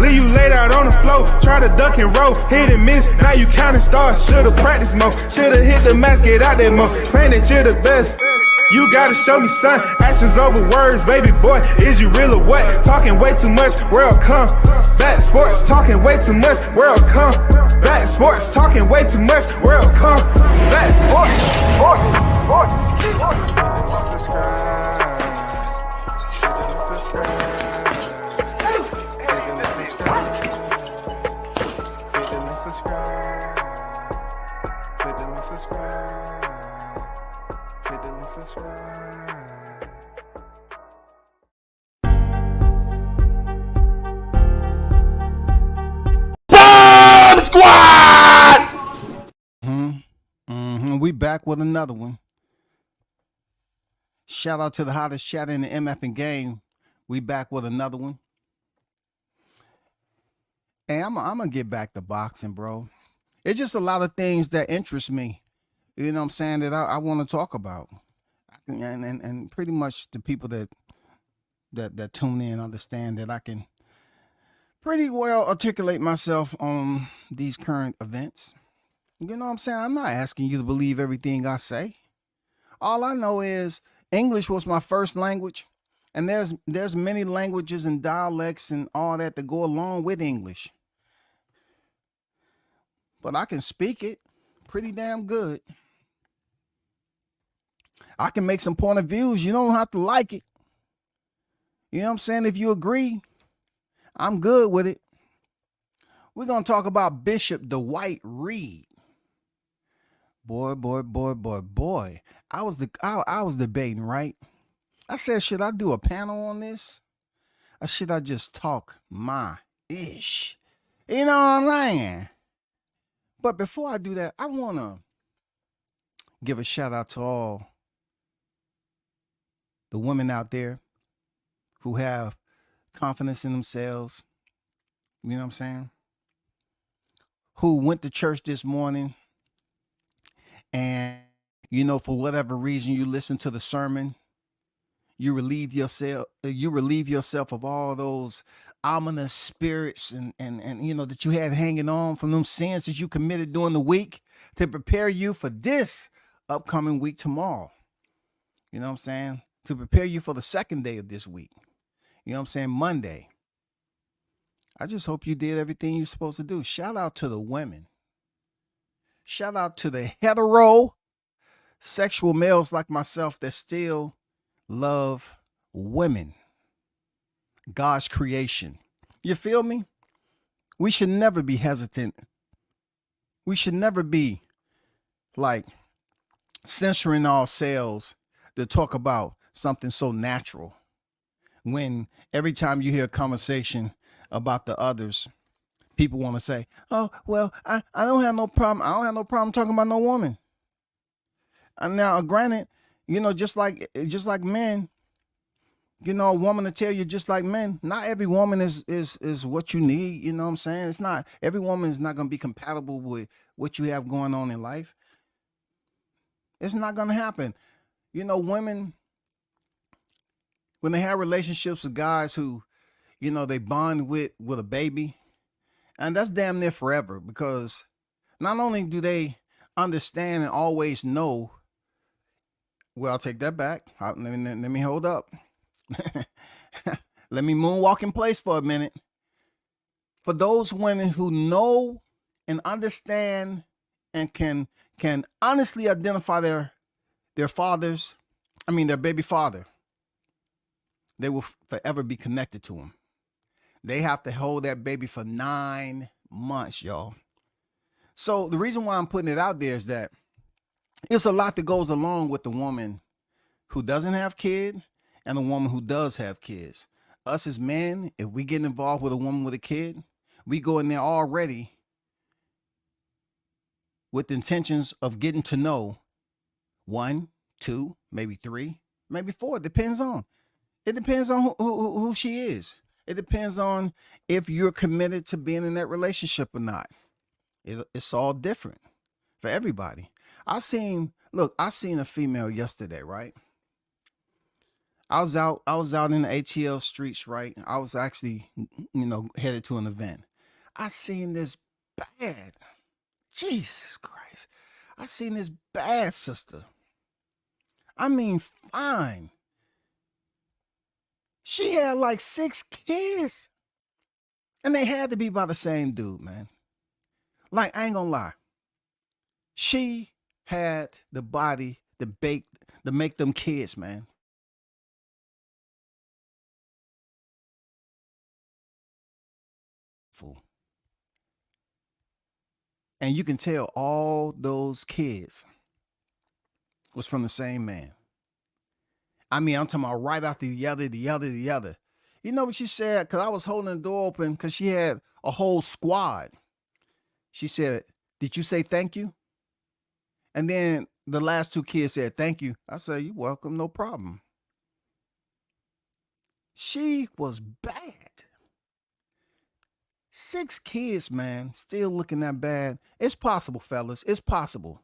Leave you laid out on the floor, try to duck and roll, hit and miss, now you counting stars. Should've practiced more, should've hit the mask, get out there more, claim that you're the best. You gotta show me, son, actions over words, baby boy, is you real or what? Talking way too much, world come. Back sports, talking way too much, world come. Back sports, talking way too much, world come. Back We back with another one. Shout out to the hottest chat in the MF and game. We back with another one. Hey, I'm gonna get back to boxing, bro. It's just a lot of things that interest me. You know what I'm saying, that I want to talk about. And pretty much the people that tune in understand that I can pretty well articulate myself on these current events. You know what I'm saying? I'm not asking you to believe everything I say. All I know is English was my first language, and there's many languages and dialects and all that go along with English. But I can speak it pretty damn good. I can make some point of views. You don't have to like it. You know what I'm saying? If you agree, I'm good with it. We're going to talk about Bishop Dwight Reed. Boy. I was debating, right? I said, should I do a panel on this? Or should I just talk my ish? You know what I'm saying? But before I do that, I want to give a shout out to all the women out there who have confidence in themselves. You know what I'm saying? Who went to church this morning and, you know, for whatever reason you listen to the sermon, you relieve yourself of all those ominous spirits and you know that you had hanging on from them sins that you committed during the week to prepare you for this upcoming week tomorrow. You know what I'm saying? To prepare you for the second day of this week. You know what I'm saying? Monday. I just hope you did everything you're supposed to do. Shout out to the women. Shout out to the hetero sexual males like myself that still love women. God's creation. You feel me? We should never be hesitant. We should never be like censoring ourselves to talk about something so natural. When every time you hear a conversation about the others, people want to say, oh, well, I don't have no problem. I don't have no problem talking about no woman. And now, granted, you know, just like men, you know, a woman to tell you just like men, not every woman is what you need. You know what I'm saying? It's not, every woman is not going to be compatible with what you have going on in life. It's not going to happen. You know, women, when they have relationships with guys who, you know, they bond with a baby, and that's damn near forever, because not only do they understand and always know, well, I'll take that back. Let me hold up. Let me moonwalk in place for a minute. For those women who know and understand and can honestly identify their baby father, they will forever be connected to him. They have to hold that baby for 9 months, y'all. So the reason why I'm putting it out there is that it's a lot that goes along with the woman who doesn't have kids and the woman who does have kids. Us as men, if we get involved with a woman with a kid, we go in there already with intentions of getting to know 1, 2, maybe 3, maybe 4. It depends on who she is. It depends on if you're committed to being in that relationship or not. It's all different for everybody. I seen a female yesterday, right? I was out in the ATL streets, right? I was actually, headed to an event. I seen this bad. Jesus Christ. I seen this bad sister. I mean, fine. She had like 6 kids. And they had to be by the same dude, man. Like, I ain't gonna lie. She had the body to make them kids, man. Fool. And you can tell all those kids was from the same man. I mean, I'm talking about right after the other. You know what she said? Because I was holding the door open because she had a whole squad. She said, "Did you say thank you?" And then the last 2 kids said, "Thank you." I said, "You're welcome, no problem." She was bad. 6 kids, man, still looking that bad. It's possible, fellas. It's possible.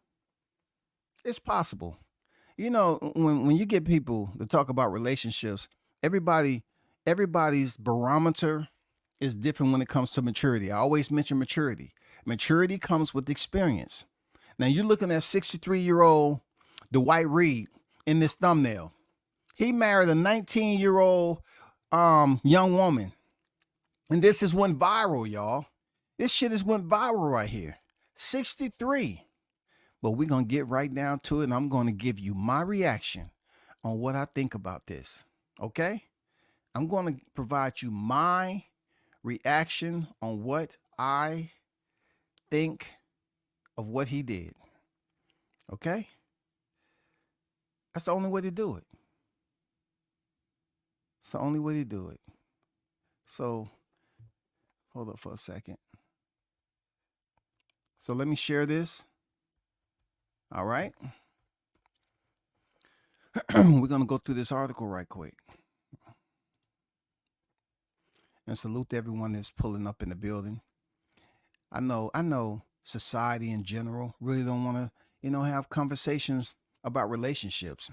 It's possible. You know, when you get people to talk about relationships, everybody's barometer is different when it comes to maturity. I always mention maturity. Maturity comes with experience. Now you're looking at 63-year-old Dwight Reed in this thumbnail. He married a 19-year-old young woman. And this has went viral, y'all. This shit has went viral right here. 63. But we're going to get right down to it, and I'm going to give you my reaction on what I think about this. Okay? I'm going to provide you my reaction on what I think of what he did. Okay? That's the only way to do it. It's the only way to do it. So, hold up for a second. So let me share this. All right. We're going to go through this article right quick. And salute to everyone that's pulling up in the building. I know society in general really don't want to, have conversations about relationships.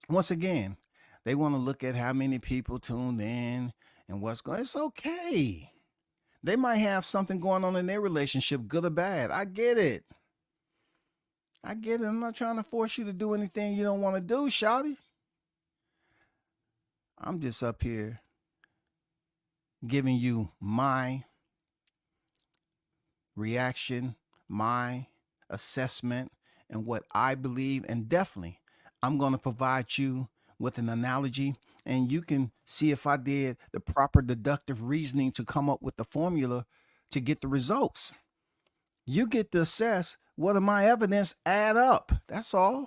Once again, they want to look at how many people tuned in and what's going. It's okay. They might have something going on in their relationship, good or bad. I get it. I'm not trying to force you to do anything you don't want to do, shawty. I'm just up here giving you my reaction, my assessment, and what I believe. And definitely, I'm going to provide you with an analogy, and you can see if I did the proper deductive reasoning to come up with the formula to get the results. You get to assess whether my evidence add up. That's all.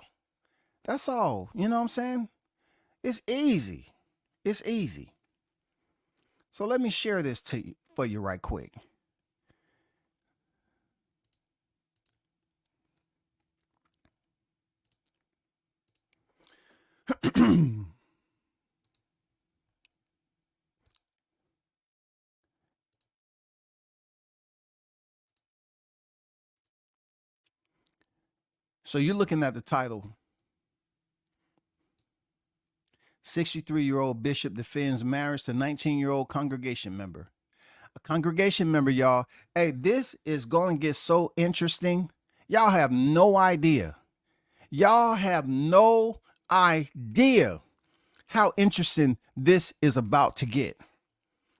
That's all. You know what I'm saying? It's easy. It's easy. So let me share this for you right quick. So you're looking at the title. 63-year-old bishop defends marriage to 19-year-old congregation member. A congregation member, y'all. Hey, this is going to get so interesting. Y'all have no idea. Y'all have no idea how interesting this is about to get.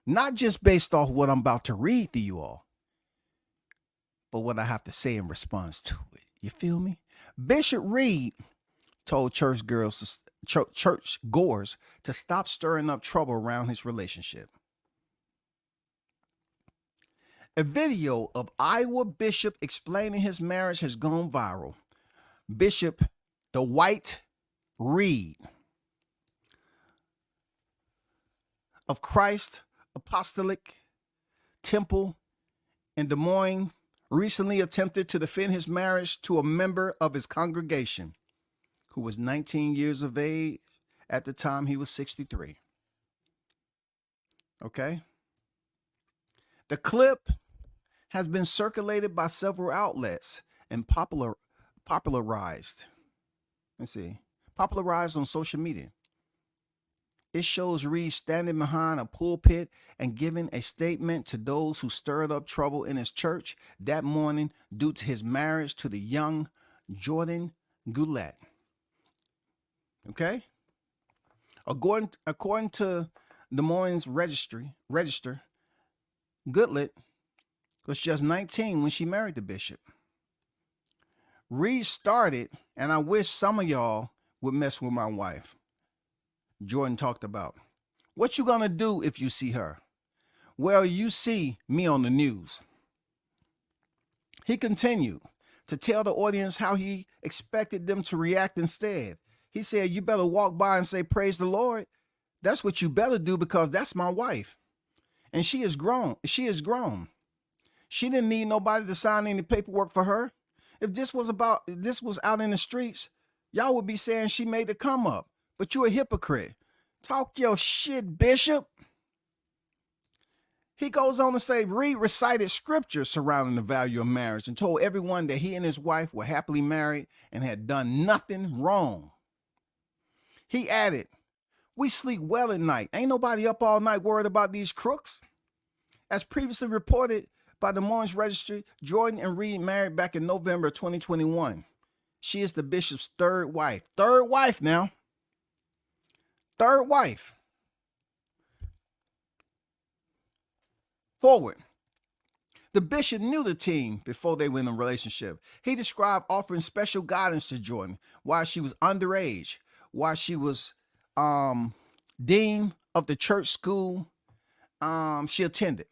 Not just based off what I'm about to read to you all, but what I have to say in response to it. You feel me? Bishop Reed told church goers to stop stirring up trouble around his relationship. A video of Iowa bishop explaining his marriage has gone viral. Bishop Dwight Reed of Christ Apostolic Temple in Des Moines recently attempted to defend his marriage to a member of his congregation who was 19 years of age at the time he was 63. Okay? The clip has been circulated by several outlets and popularized on social media. It shows Reed standing behind a pulpit and giving a statement to those who stirred up trouble in his church that morning due to his marriage to the young Jordan Goulet. Okay? According to Des Moines Register, Goodlet was just 19 when she married the bishop. Reed started, and I wish some of y'all would mess with my wife. Jordan talked about. What you gonna do if you see her? Well, you see me on the news. He continued to tell the audience how he expected them to react instead. He said, you better walk by and say, praise the Lord. That's what you better do because that's my wife. And she is grown. She is grown. She didn't need nobody to sign any paperwork for her. If this was out in the streets, y'all would be saying she made the come up. But you're a hypocrite. Talk your shit, Bishop. He goes on to say, Reed recited scripture surrounding the value of marriage and told everyone that he and his wife were happily married and had done nothing wrong. He added, we sleep well at night. Ain't nobody up all night worried about these crooks. As previously reported by the Des Moines Register, Jordan and Reed married back in November 2021. She is the bishop's third wife. Third wife now. Third wife. Forward. The bishop knew the team before they went in a relationship. He described offering special guidance to Jordan while she was underage, while she was dean of the church school she attended.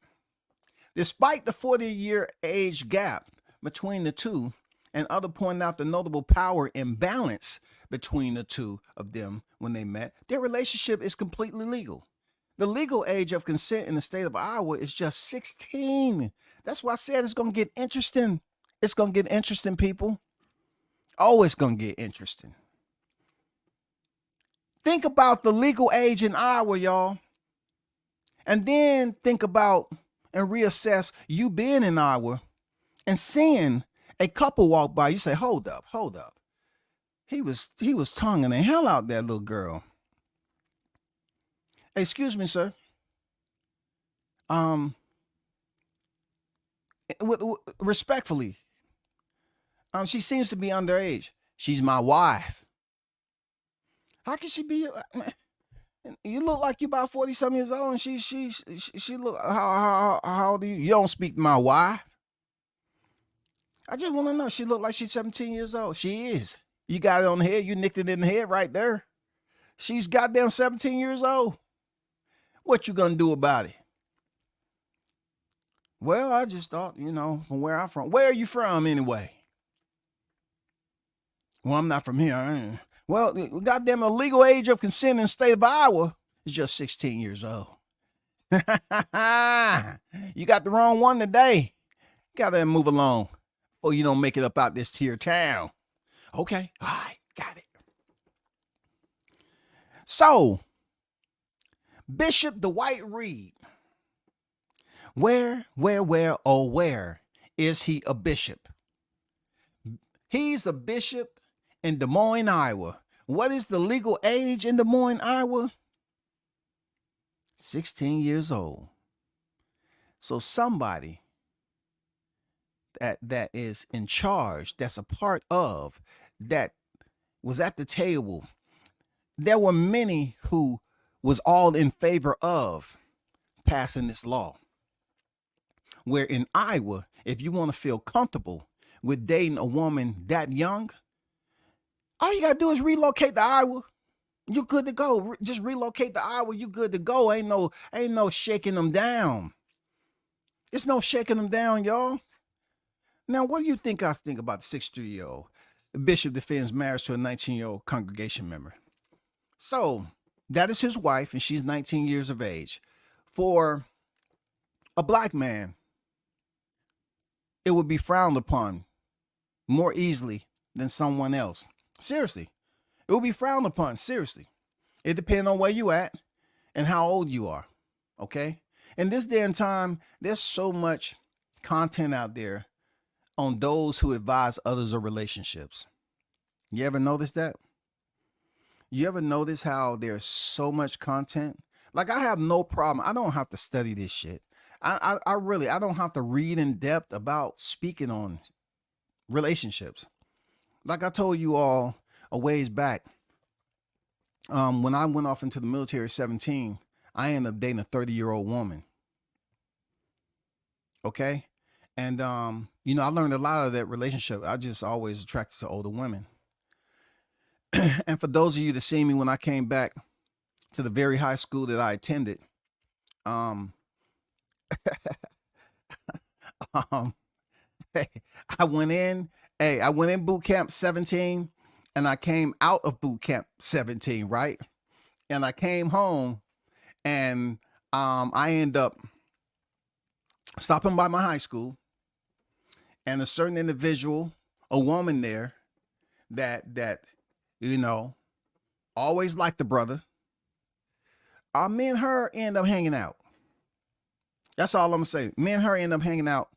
Despite the 40-year age gap between the two, and others pointed out the notable power imbalance between the two of them when they met, their relationship is completely legal. The legal age of consent in the state of Iowa is just 16. That's why I said it's going to get interesting. It's going to get interesting, people. Oh, it's going to get interesting. Think about the legal age in Iowa, y'all. And then think about and reassess you being in Iowa and seeing a couple walk by. You say, hold up. He was tonguing the hell out that little girl. Excuse me, sir. Respectfully, she seems to be underage. She's my wife. How can she be? You look like you about 40-something years old, and she look. How old are you? You don't speak to my wife. I just want to know. She look like she's 17 years old. She is. You got it on the head. You nicked it in the head right there. She's goddamn 17 years old. What you gonna do about it? Well, I just thought, from where I'm from. Where are you from anyway? Well, I'm not from here. Well, goddamn, the legal age of consent in the state of Iowa is just 16 years old. You got the wrong one today. Gotta move along, or you don't make it up out this here town. Okay, all right, got it. So, Bishop Dwight Reed, where is he a bishop? He's a bishop in Des Moines, Iowa. What is the legal age in Des Moines, Iowa? 16 years old. So somebody that is in charge, that's a part of, that was at the table. There were many who was all in favor of passing this law. Where in Iowa, if you want to feel comfortable with dating a woman that young, all you got to do is relocate to Iowa. You're good to go. Just relocate to Iowa. You good to go. Ain't no shaking them down. It's no shaking them down, y'all. Now, what do you think I think about the 63-year-old? The bishop defends marriage to a 19-year-old congregation member. So, that is his wife, and she's 19 years of age. For a black man, it would be frowned upon more easily than someone else. Seriously. It would be frowned upon, seriously. It depends on where you at and how old you are, okay? In this day and time, there's so much content out there on those who advise others of relationships. You ever notice that? You ever notice how there's so much content? Like I have no problem. I don't have to study this shit. I really I don't have to read in depth about speaking on relationships. Like I told you all a ways back, when I went off into the military at 17, I ended up dating a 30-year-old woman. Okay. And I learned a lot of that relationship. I just always attracted to older women. And for those of you that see me when I came back to the very high school that I attended, um, um, hey, I went in, I went in boot camp 17 and I came out of boot camp 17, right? And I came home and I end up stopping by my high school and a certain individual, a woman there that always liked the brother. Me and her end up hanging out. That's all I'm gonna say. Me and her end up hanging out,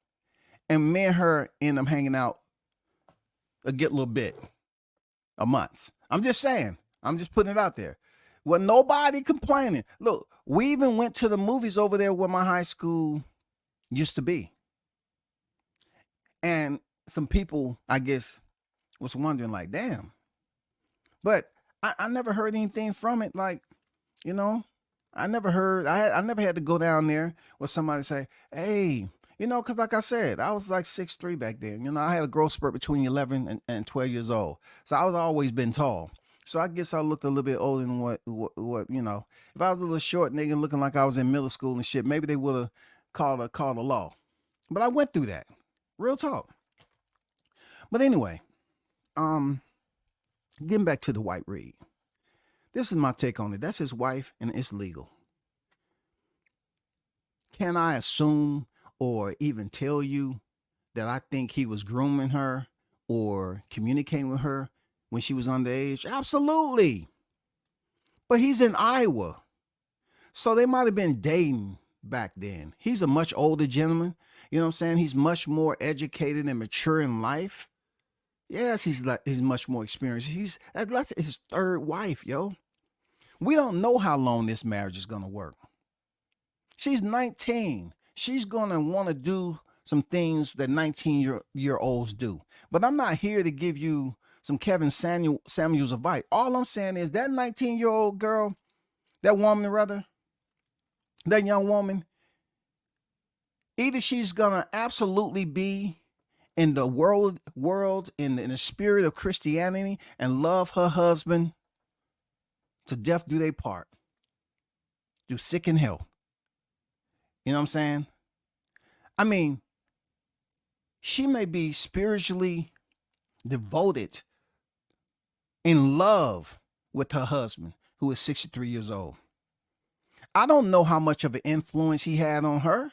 and me and her end up hanging out a good little bit, a month. I'm just saying. I'm just putting it out there. Well, nobody complaining. Look, we even went to the movies over there where my high school used to be. And some people, I guess, was wondering like, damn. But I never heard anything from it. Like, I never heard, I never had to go down there where somebody say, hey, because like I said, I was like 6'3" back then. I had a growth spurt between 11 and 12 years old. So I was always been tall. So I guess I looked a little bit older than what if I was a little short nigga looking like I was in middle school and shit, maybe they would have called a law. But I went through that. Real talk. But anyway, getting back to the Dwight Reed. This is my take on it. That's his wife and it's legal. Can I assume or even tell you that I think he was grooming her or communicating with her when she was underage? Absolutely. But he's in Iowa. So they might have been dating back then. He's a much older gentleman. You know what I'm saying? He's much more educated and mature in life. Yes, he's much more experienced. That's his third wife, yo. We don't know how long this marriage is going to work. She's 19. She's going to want to do some things that 19-year-olds do. But I'm not here to give you some Kevin Samuels advice. All I'm saying is that 19-year-old girl, that woman rather, that young woman, either she's going to absolutely be in the world in the spirit of Christianity and love her husband to death do they part, through sick and health. You know what I'm saying? I mean, she may be spiritually devoted, in love with her husband, who is 63 years old. I don't know how much of an influence he had on her.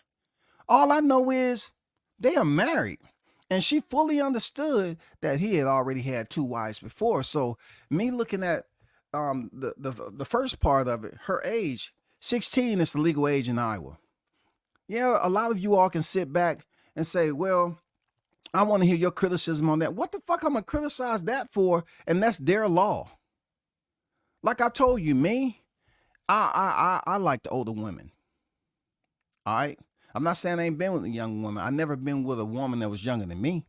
All I know is they are married. And she fully understood that he had already had 2 wives before. So me looking at the first part of it, her age, 16 is the legal age in Iowa. Yeah, a lot of you all can sit back and say, well, I want to hear your criticism on that. What the fuck I'm going to criticize that for? And that's their law. Like I told you, me, I like the older women. All right. I'm not saying I ain't been with a young woman. I never been with a woman that was younger than me.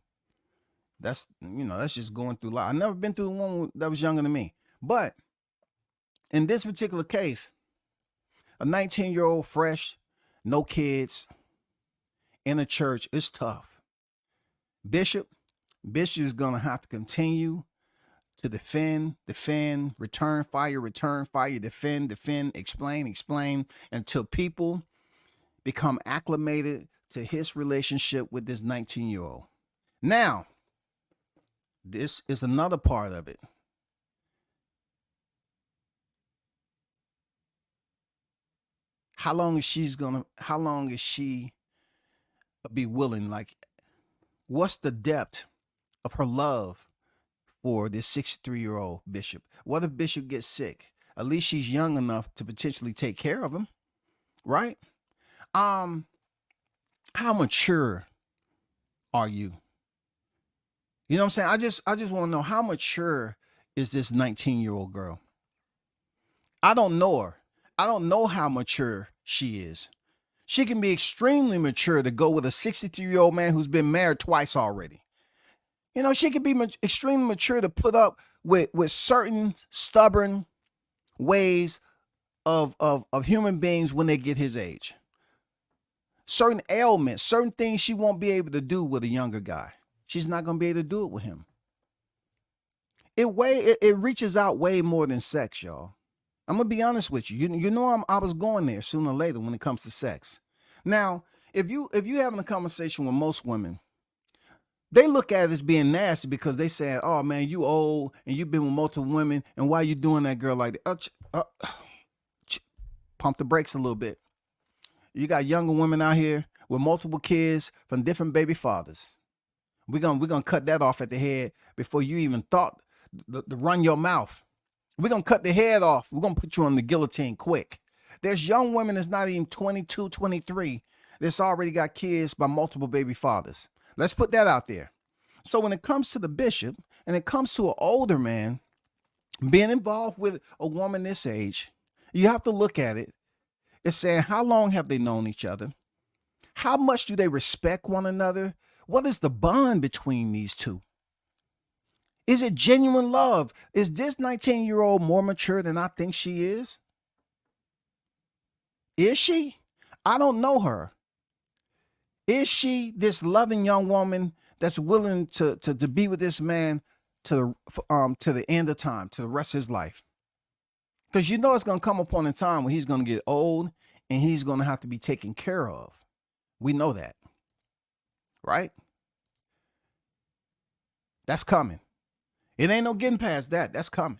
That's just going through life. I never been through a woman that was younger than me. But in this particular case, a 19-year-old fresh, no kids, in a church, it's tough. Bishop is going to have to continue to defend, return fire, defend, explain, until people become acclimated to his relationship with this 19-year-old. Now, this is another part of it. How long is she be willing? Like, what's the depth of her love for this 63-year-old Bishop? What if Bishop gets sick? At least she's young enough to potentially take care of him, right? How mature are you? You know what I'm saying? I just want to know, how mature is this 19-year-old girl? I don't know her. I don't know how mature she is. She can be extremely mature to go with a 63-year-old man who's been married twice already. You know, she can be extremely mature to put up with certain stubborn ways of human beings when they get his age. Certain ailments, certain things she won't be able to do with a younger guy. She's not going to be able to do it with him. It reaches out way more than sex, y'all. I'm going to be honest with you. You know I was going there sooner or later when it comes to sex. Now, if you having a conversation with most women, they look at it as being nasty because they say, "Oh man, you old and you've been with multiple women, and why you doing that, girl, like that?" Pump the brakes a little bit. You got younger women out here with multiple kids from different baby fathers. We're gonna cut that off at the head before you even thought to run your mouth. We're going to cut the head off. We're going to put you on the guillotine quick. There's young women that's not even 22, 23 that's already got kids by multiple baby fathers. Let's put that out there. So when it comes to the bishop and it comes to an older man being involved with a woman this age, you have to look at it. It's saying, how long have they known each other? How much do they respect one another? What is the bond between these two? Is it genuine love? Is this 19-year-old more mature than I think she is? Is she? I don't know her. Is she this loving young woman that's willing to be with this man to the end of time, to the rest of his life? Because you know it's going to come upon a time when he's going to get old and he's going to have to be taken care of. We know that, right? That's coming. It ain't no getting past that. That's coming.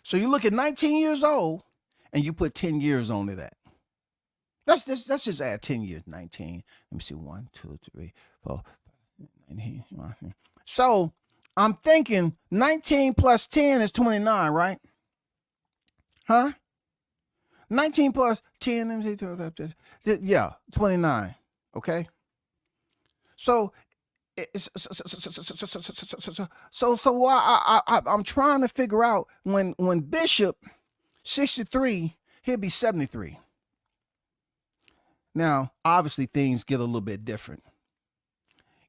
So you look at 19 years old and you put 10 years onto that. Let's just add 10 years. 19. Let me see. 1, 2, 3, 4, 5, 19. So I'm thinking 19 plus 10 is 29, right? Huh? 19 plus 10. Let me see. Yeah, 29. Okay. So I'm trying to figure out when Bishop 63, he'll be 73. Now, obviously things get a little bit different.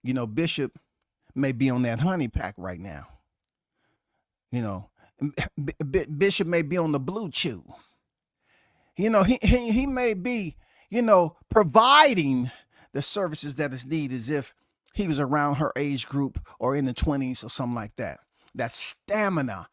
You know, Bishop may be on that honey pack right now. You know, Bishop may be on the blue chew. You know, he may be, you know, providing the services that is needed as if he was around her age group or in the 20s or something like that. That stamina,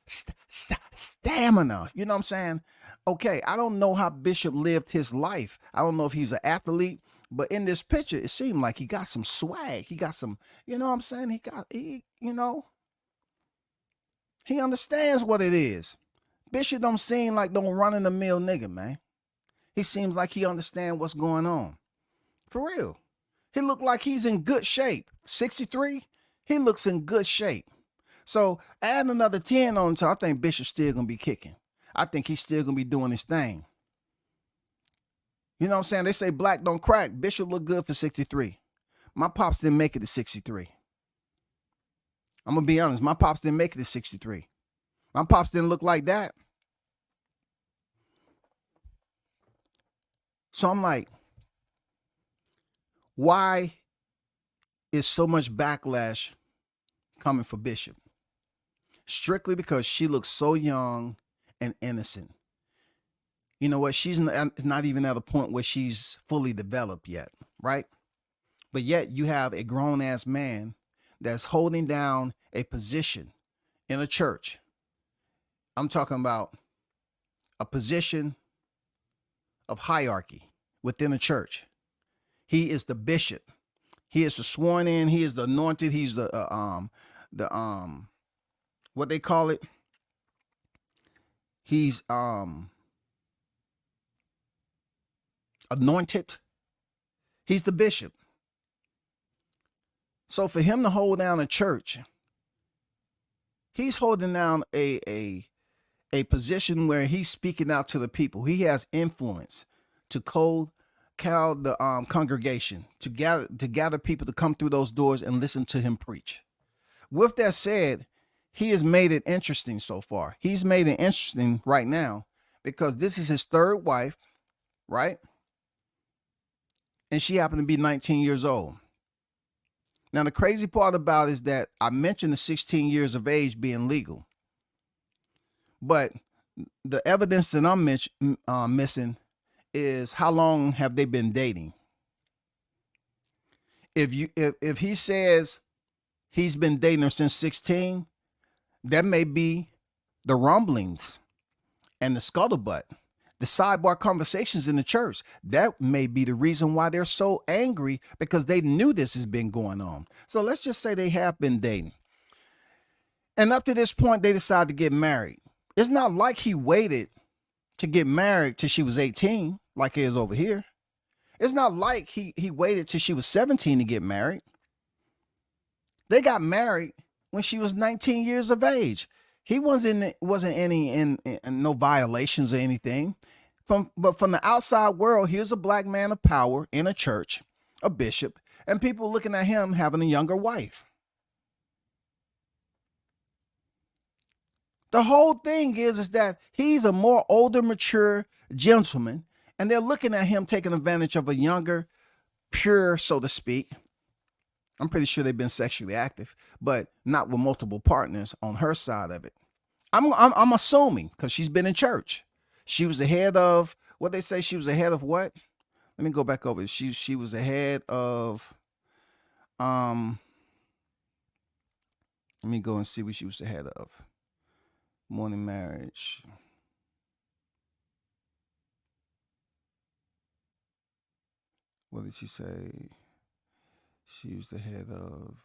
stamina. You know what I'm saying? Okay, I don't know how Bishop lived his life. I don't know if he's an athlete, but in this picture, it seemed like he got some swag. He got some, you know what I'm saying? He understands what it is. Bishop don't seem like no run-in-the-mill nigga, man. He seems like he understands what's going on. For real. He looked like he's in good shape. 63, he looks in good shape. So add another 10 on top, I think Bishop's still going to be kicking. I think he's still going to be doing his thing. You know what I'm saying? They say black don't crack. Bishop looked good for 63. My pops didn't make it to 63. I'm going to be honest. My pops didn't make it to 63. My pops didn't look like that. So I'm like, why is so much backlash coming for Bishop? Strictly because she looks so young and innocent. You know what? She's not even at a point where she's fully developed yet, right? But yet you have a grown-ass man that's holding down a position in a church. I'm talking about a position of hierarchy within a church. He is the bishop. He is the sworn in. He is the anointed. He's the what they call it. He's anointed. He's the bishop. So for him to hold down a church, he's holding down a position where he's speaking out to the people. He has influence to call the congregation, to gather people to come through those doors and listen to him preach. With that said, he has made it interesting so far. He's made it interesting right now because this is his third wife, right? And she happened to be 19 years old. Now, the crazy part about it is that I mentioned the 16 years of age being legal, but the evidence that I'm missing is how long have they been dating? If he says he's been dating her since 16, that may be the rumblings and the scuttlebutt, the sidebar conversations in the church. That may be the reason why they're so angry, because they knew this has been going on. So let's just say they have been dating. And up to this point, they decided to get married. It's not like he waited to get married till she was 18, like it is over here. It's not like he waited till she was 17 to get married. They got married when she was 19 years of age. He wasn't any in no violations or anything. But from the outside world, here's a black man of power in a church, a bishop, and people looking at him having a younger wife. The whole thing is that he's a more older, mature gentleman, and they're looking at him taking advantage of a younger, pure, so to speak. I'm pretty sure they've been sexually active, but not with multiple partners on her side of it. I'm assuming, because she's been in church. She was the head of, what they say, she was the head of what? Let me go back over it. She was the head of, let me go and see what she was the head of. Morning marriage. What did she say? She was the head of.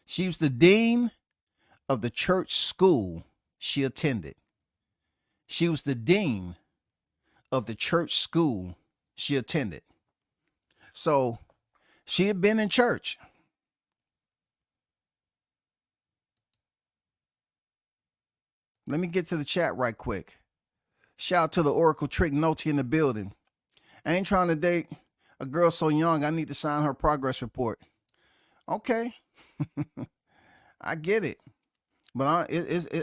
She was the dean of the church school she attended. She was the dean of the church school she attended. So she had been in church. Let me get to the chat right quick. Shout out to the Oracle Trick Noty in the building. I ain't trying to date a girl so young I need to sign her progress report. Okay. I get it. But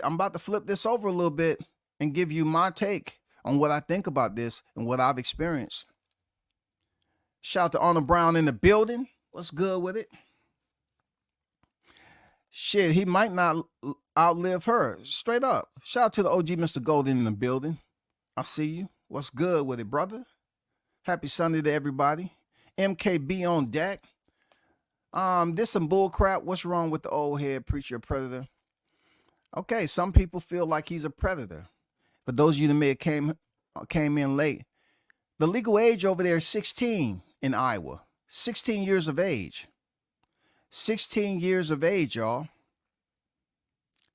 I'm about to flip this over a little bit and give you my take on what I think about this and what I've experienced. Shout out to Arnold Brown in the building. What's good with it? Shit, he might not outlive her. Straight up. Shout out to the OG Mr. Golden in the building. I see you. What's good with it, brother? Happy Sunday to everybody. MKB on deck. This some bull crap. What's wrong with the old head preacher predator? Okay, some people feel like he's a predator. For those of you that may have came in late, the legal age over there is 16 in Iowa. 16 years of age. 16 years of age, y'all.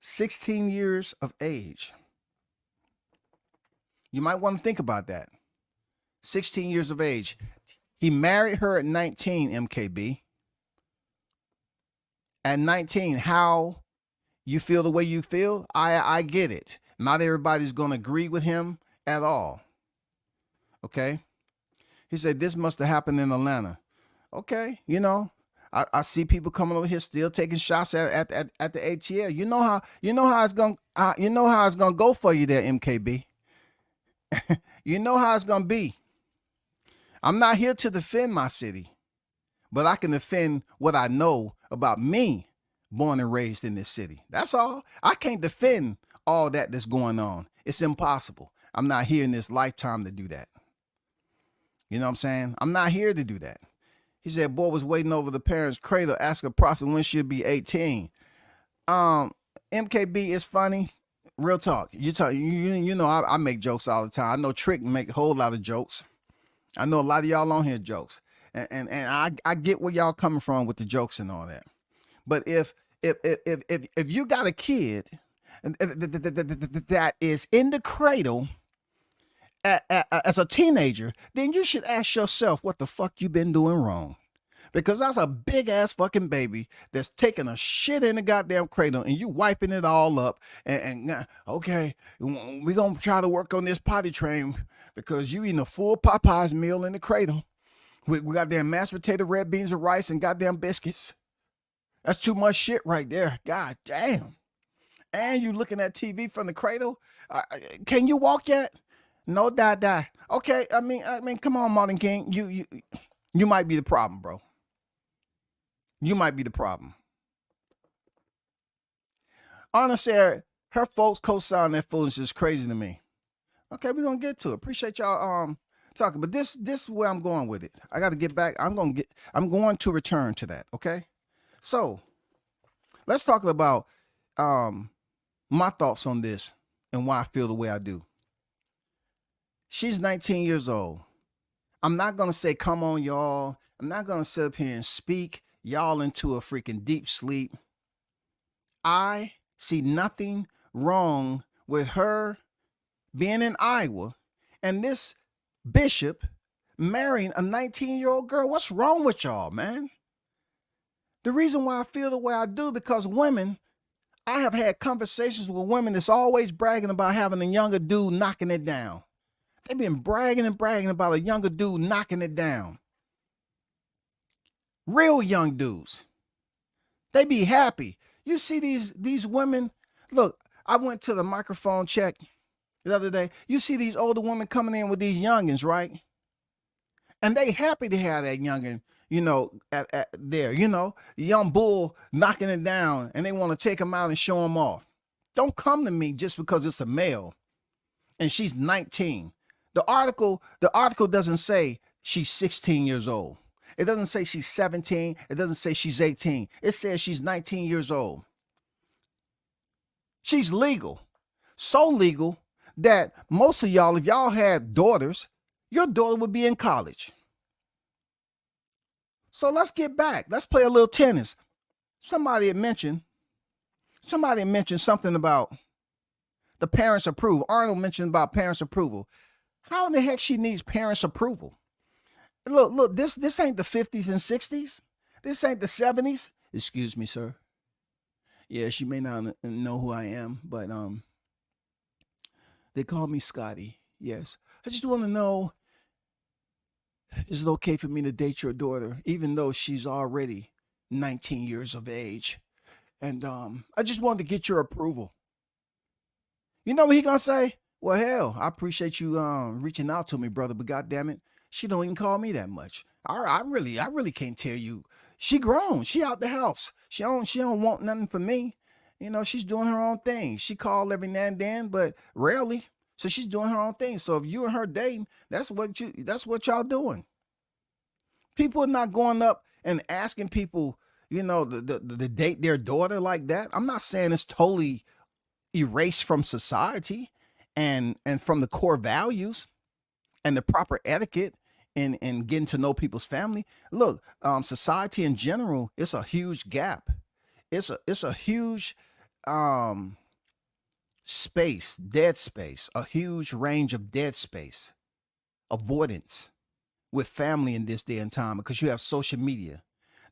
16 years of age. You might want to think about that. 16 years of age. He married her at 19, MKB. At 19, how you feel the way you feel, I get it. Not everybody's going to agree with him at all. Okay? He said, this must have happened in Atlanta. Okay, you know, I see people coming over here still taking shots at the ATL. You know how it's gonna go for you there, MKB. You know how it's gonna be. I'm not here to defend my city, but I can defend what I know about me, born and raised in this city. That's all. I can't defend all that's going on. It's impossible. I'm not here in this lifetime to do that. You know what I'm saying? I'm not here to do that. He said, boy was waiting over the parents' cradle, ask a prophet when she'll be 18. MKB is funny. Real talk. You know, I make jokes all the time. I know Trick make a whole lot of jokes. I know a lot of y'all on here jokes. And I get where y'all coming from with the jokes and all that. But if you got a kid that is in the cradle as a teenager, then you should ask yourself what the fuck you been doing wrong. Because that's a big ass fucking baby that's taking a shit in the goddamn cradle and you wiping it all up. And okay, we're going to try to work on this potty train because you eating a full Popeyes meal in the cradle. We goddamn mashed potato, red beans and rice and goddamn biscuits. That's too much shit right there. God damn. And you looking at TV from the cradle? Can you walk yet? No, die. Okay, I mean, come on, Martin King. You might be the problem, bro. You might be the problem. Honestly, her folks co-sign that foolishness is crazy to me. Okay, we're gonna get to it. Appreciate y'all talking, but this is where I'm going with it. I got to get back. I'm going to return to that. Okay, so let's talk about my thoughts on this and why I feel the way I do. She's 19 years old. I'm not gonna say, come on, y'all. I'm not gonna sit up here and speak y'all into a freaking deep sleep. I see nothing wrong with her being in Iowa and this bishop marrying a 19-year-old girl. What's wrong with y'all, man? The reason why I feel the way I do, because women, I have had conversations with women that's always bragging about having a younger dude knocking it down. They've been bragging about a younger dude knocking it down. Real young dudes. They be happy. You see these women. Look, I went to the microphone check the other day. You see these older women coming in with these youngins, right? And they happy to have that youngin, at there, young bull knocking it down, and they want to take him out and show him off. Don't come to me just because it's a male and she's 19. The article doesn't say she's 16 years old. It doesn't say she's 17. It doesn't say she's 18. It says she's 19 years old. She's legal. So legal that most of y'all, if y'all had daughters, your daughter would be in college. So let's get back. Let's play a little tennis. Somebody had mentioned something about the parents' approval. Arnold mentioned about parents' approval. How in the heck she needs parents' approval? Look, this ain't the 50s and 60s. This ain't the 70s. Excuse me, sir. Yeah, she may not know who I am, but they call me Scotty. Yes. I just want to know, is it okay for me to date your daughter, even though she's already 19 years of age? And I just wanted to get your approval. You know what he gonna say? Well, hell, I appreciate you reaching out to me, brother, but goddamn it, she don't even call me that much. I really can't tell you. She grown. She out the house. She don't want nothing from me. She's doing her own thing. She called every now and then, but rarely. So she's doing her own thing. So if you and her dating, that's what y'all doing. People are not going up and asking people, the date their daughter like that. I'm not saying it's totally erased from society and from the core values and the proper etiquette and getting to know people's family. Look, society in general, it's a huge gap. It's a huge space, dead space, a huge range of dead space, avoidance with family in this day and time, because you have social media.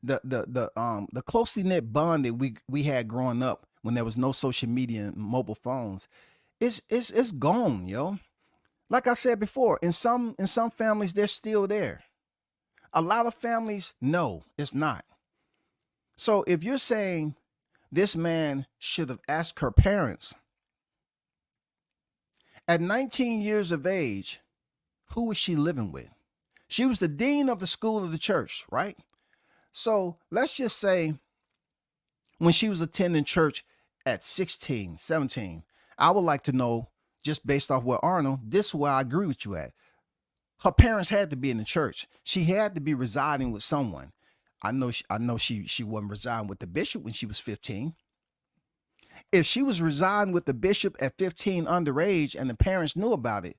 The closely knit bond that we had growing up when there was no social media and mobile phones, it's gone, yo. Like I said before, in some families, they're still there. A lot of families, no, it's not. So if you're saying this man should have asked her parents, at 19 years of age, who was she living with? She was the dean of the school of the church, right? So let's just say when she was attending church at 16, 17, I would like to know, just based off what Arnold, this is where I agree with you at. Her parents had to be in the church. She had to be residing with someone. I know she wasn't residing with the bishop when she was 15. If she was residing with the bishop at 15 underage and the parents knew about it,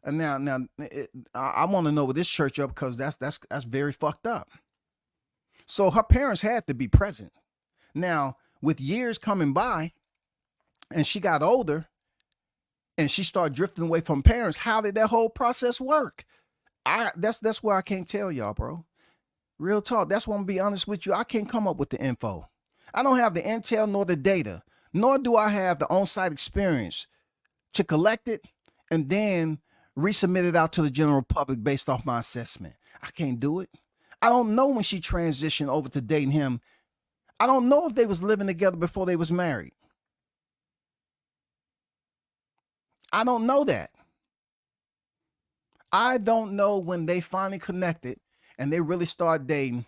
I want to know with this church up, because that's very fucked up. So her parents had to be present. Now, with years coming by and she got older and she started drifting away from parents, how did that whole process work? That's where I can't tell y'all, bro. Real talk. That's why I'm gonna be honest with you. I can't come up with the info. I don't have the intel nor the data, nor do I have the on-site experience to collect it and then resubmit it out to the general public based off my assessment. I can't do it. I don't know when she transitioned over to dating him. I don't know if they was living together before they was married. I don't know that. I don't know when they finally connected and they really start dating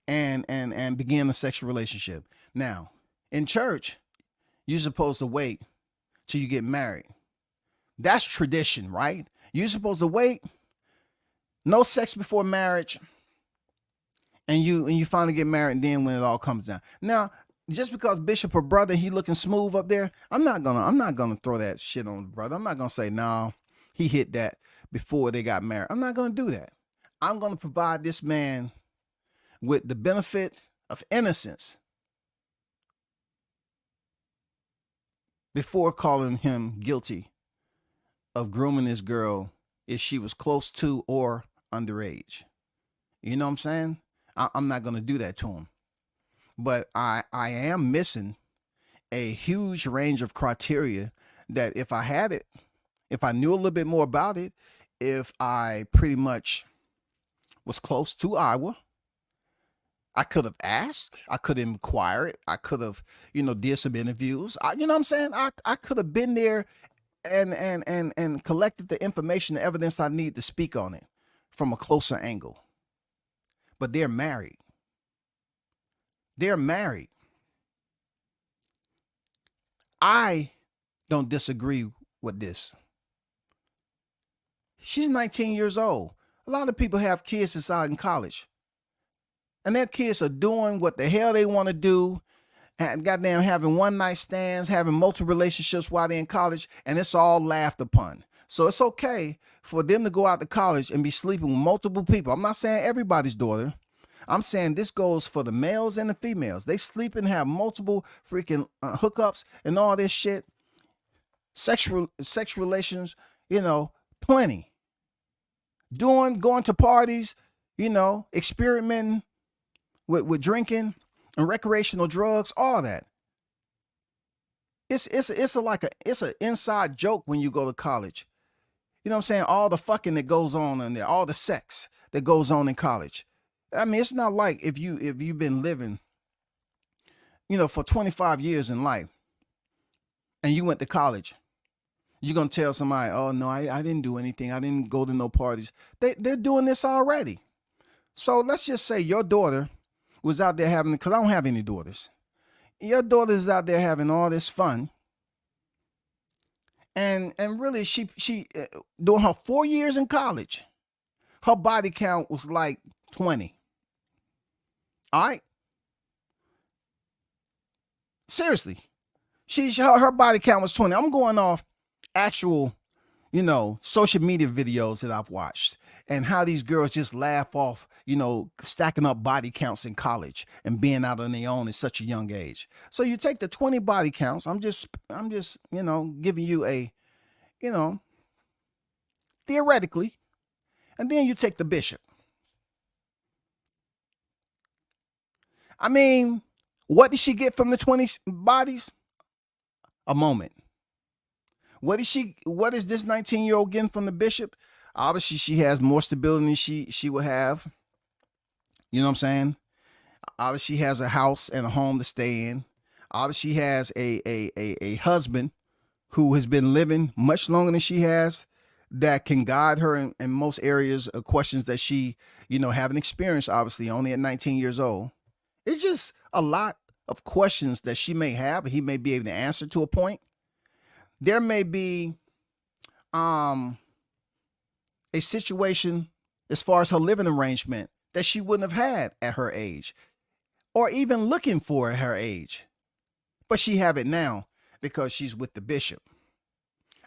and begin a sexual relationship. Now, in church, you're supposed to wait till you get married. That's tradition, right? You're supposed to wait, no sex before marriage, and you finally get married, and then when it all comes down. Now, just because Bishop or brother, he looking smooth up there, I'm not gonna throw that shit on the brother. I'm not gonna say, no, he hit that before they got married. I'm not gonna do that. I'm gonna provide this man with the benefit of innocence before calling him guilty of grooming this girl if she was close to or underage. You know what I'm saying? I'm not going to do that to him. But I am missing a huge range of criteria that if I had it, if I knew a little bit more about it, if I pretty much was close to Iowa, I could have asked, I could inquire it, I could have, did some interviews. You know what I'm saying? I could have been there and collected the information, the evidence I need to speak on it from a closer angle. But they're married. They're married. I don't disagree with this. She's 19 years old. A lot of people have kids that's out in college. And their kids are doing what the hell they want to do, and goddamn having one night stands, having multiple relationships while they're in college, and it's all laughed upon. So it's okay for them to go out to college and be sleeping with multiple people. I'm not saying everybody's daughter. I'm saying this goes for the males and the females. They sleep and have multiple freaking hookups and all this shit. Sexual relations, plenty. Going to parties, experimenting with drinking and recreational drugs, all that. It's an inside joke when you go to college. You know what I'm saying? All the fucking that goes on in there, all the sex that goes on in college. I mean, it's not like if you've been living, for 25 years in life and you went to college, you're going to tell somebody, oh no, I didn't do anything. I didn't go to no parties. They're doing this already. So let's just say your daughter was out there having, because I don't have any daughters. Your daughter is out there having all this fun. And really, she during her 4 years in college, her body count was like 20. All right? Seriously. Her body count was 20. I'm going off actual, social media videos that I've watched and how these girls just laugh off, stacking up body counts in college and being out on their own at such a young age. So you take the 20 body counts. I'm just, giving you a, theoretically, and then you take the bishop. I mean, what did she get from the 20 bodies? A moment. What is this 19-year-old getting from the bishop? Obviously, she has more stability than she will have. You know what I'm saying? Obviously, she has a house and a home to stay in. Obviously, she has a husband who has been living much longer than she has, that can guide her in most areas of questions that she, haven't experienced, obviously, only at 19 years old. It's just a lot of questions that she may have, and he may be able to answer to a point. There may be a situation as far as her living arrangement that she wouldn't have had at her age, or even looking for at her age. But she have it now because she's with the bishop.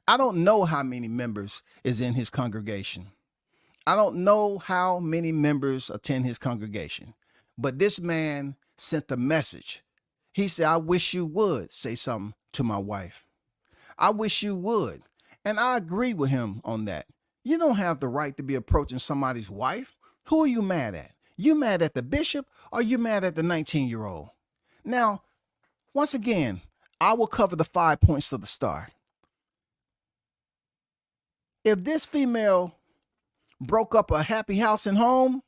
I don't know how many members is in his congregation. I don't know how many members attend his congregation. But this man sent the message. He said, I wish you would say something to my wife. I wish you would. And I agree with him on that. You don't have the right to be approaching somebody's wife. Who are you mad at? You mad at the bishop, or you mad at the 19-year-old? Now, once again, I will cover the 5 points of the star. If this female broke up a happy house and home,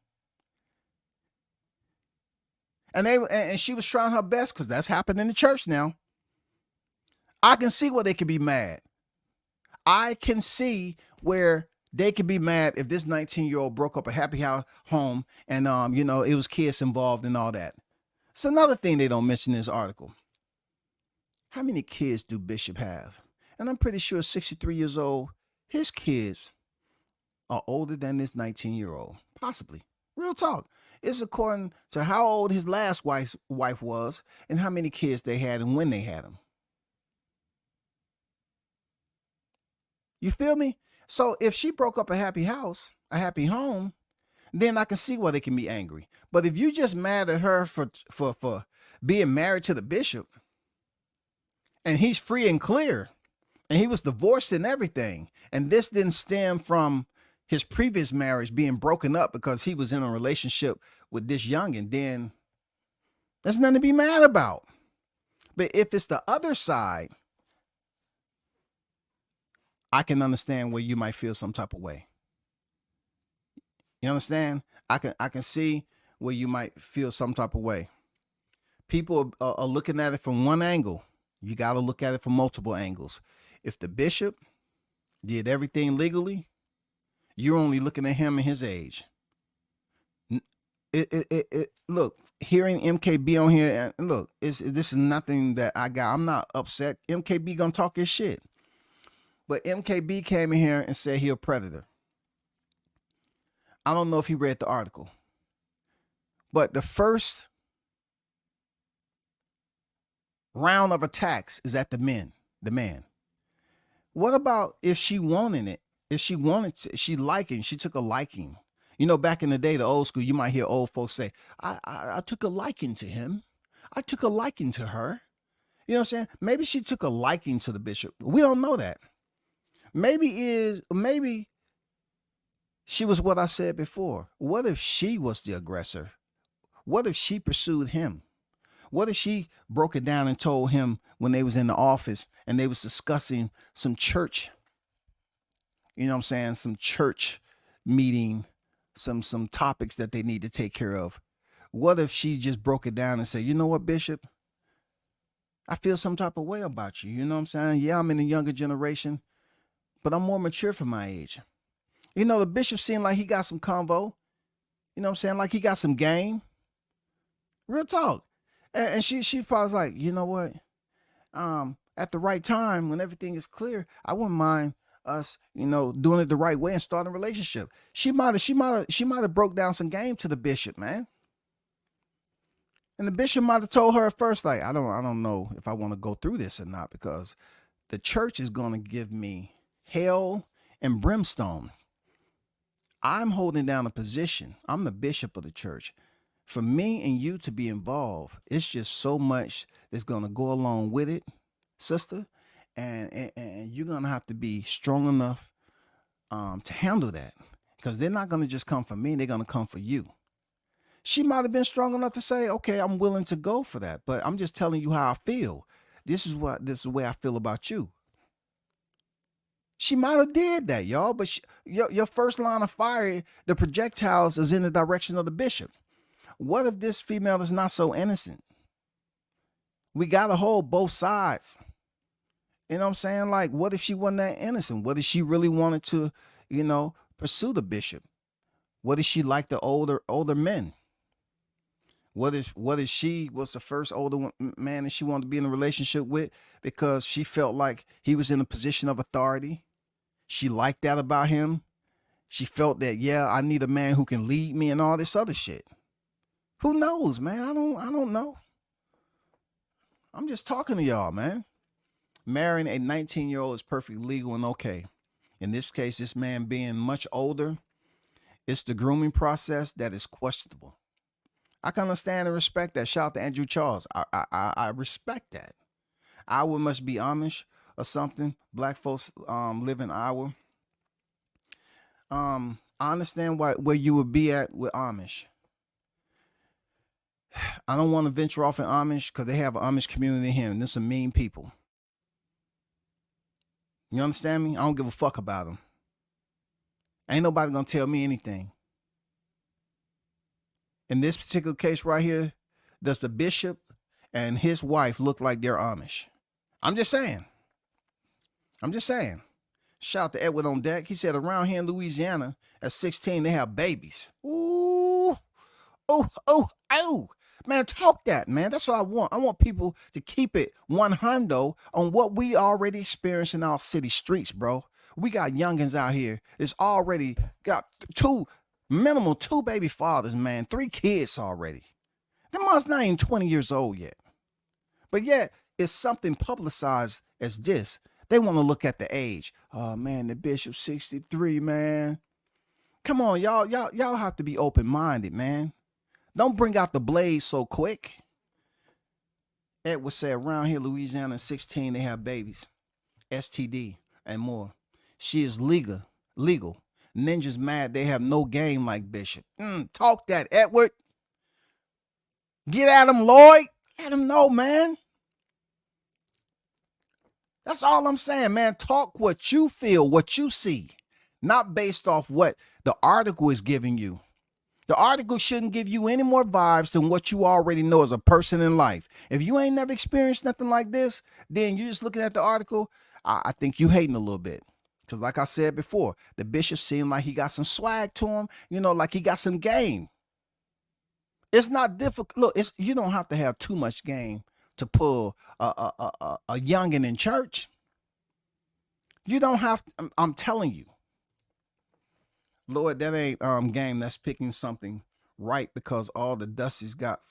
And she was trying her best, because that's happened in the church now. I can see where they could be mad. I can see where they could be mad if this 19-year-old broke up a happy home and it was kids involved and all that. It's another thing they don't mention in this article. How many kids do Bishop have? And I'm pretty sure 63 years old, his kids are older than this 19-year-old. Possibly. Real talk. It's according to how old his last wife was and how many kids they had and when they had them. You feel me? So if she broke up a happy house, a happy home, then I can see why they can be angry. But if you just mad at her for being married to the bishop, and he's free and clear, and he was divorced and everything, and this didn't stem from his previous marriage being broken up because he was in a relationship with this youngin', then there's nothing to be mad about. But if it's the other side, I can understand where you might feel some type of way. You understand? I can see where you might feel some type of way. People are looking at it from one angle. You got to look at it from multiple angles. If the bishop did everything legally, you're only looking at him and his age. Look, hearing MKB on here, and look, this is nothing that I got. I'm not upset. MKB gonna talk his shit. But MKB came in here and said he a predator. I don't know if he read the article. But the first round of attacks is at the man. What about if she wanted it? If she wanted to, she took a liking. You know, back in the day, the old school, you might hear old folks say, I took a liking to him. I took a liking to her. You know what I'm saying? Maybe she took a liking to the bishop. We don't know that. Maybe she was what I said before. What if she was the aggressor? What if she pursued him? What if she broke it down and told him when they was in the office and they was discussing some church, you know what I'm saying, some church meeting, some topics that they need to take care of? What if she just broke it down and said, you know what, Bishop? I feel some type of way about you. You know what I'm saying? Yeah, I'm in the younger generation, but I'm more mature for my age. You know, the bishop seemed like he got some convo. You know what I'm saying? Like he got some game. Real talk. And she probably was like, you know what? At the right time, when everything is clear, I wouldn't mind us, doing it the right way and starting a relationship. She might have broke down some game to the bishop, man. And the bishop might have told her at first, like, I don't know if I want to go through this or not, because the church is going to give me hell and brimstone. I'm holding down a position. I'm the bishop of the church. For me and you to be involved, it's just so much that's going to go along with it, sister. And you're going to have to be strong enough to handle that, because they're not going to just come for me. They're going to come for you. She might have been strong enough to say, okay, I'm willing to go for that, but I'm just telling you how I feel. This is the way I feel about you. She might have did that, y'all, but your first line of fire, the projectiles is in the direction of the bishop. What if this female is not so innocent? We got to hold both sides. You know what I'm saying? Like, what if she wasn't that innocent? What if she really wanted to, pursue the bishop? What if she liked the older men? What if she was the first older man that she wanted to be in a relationship with because she felt like he was in a position of authority? She liked that about him. She felt that, yeah, I need a man who can lead me and all this other shit. Who knows, man? I don't know. I'm just talking to y'all, man. Marrying a 19-year-old is perfectly legal and okay. In this case, this man being much older, it's the grooming process that is questionable. I can understand and respect that. Shout out to Andrew Charles. I respect that. Iowa must be Amish or something. Black folks live in Iowa. I understand where you would be at with Amish. I don't want to venture off in Amish because they have an Amish community here, and there's some mean people. You understand me? I don't give a fuck about them. Ain't nobody gonna tell me anything. In this particular case right here, does the bishop and his wife look like they're Amish? I'm just saying. I'm just saying. Shout out to Edward on deck. He said around here in Louisiana at 16, they have babies. Ooh. Oh. Man, talk that, man. That's what I want. I want people to keep it 100 on what we already experience in our city streets, bro. We got youngins out here that's already got minimum two baby fathers, man. 3 kids already. Them must not even 20 years old yet. But yet, it's something publicized as this. They want to look at the age. Oh, man, the bishop's 63, man. Come on, y'all have to be open-minded, man. Don't bring out the blaze so quick. Edward said around here, Louisiana, 16, they have babies. STD and more. She is legal. Ninja's mad they have no game like Bishop. Talk that, Edward. Get at him, Lloyd. Let him know, man. That's all I'm saying, man. Talk what you feel, what you see. Not based off what the article is giving you. The article shouldn't give you any more vibes than what you already know as a person in life. If you ain't never experienced nothing like this, then you just looking at the article, I think you hating a little bit. Because like I said before, the bishop seemed like he got some swag to him, like he got some game. It's not difficult. Look, you don't have to have too much game to pull a youngin in church. You don't have to, I'm telling you. Lord, that ain't game. That's picking something right because all the dust he's got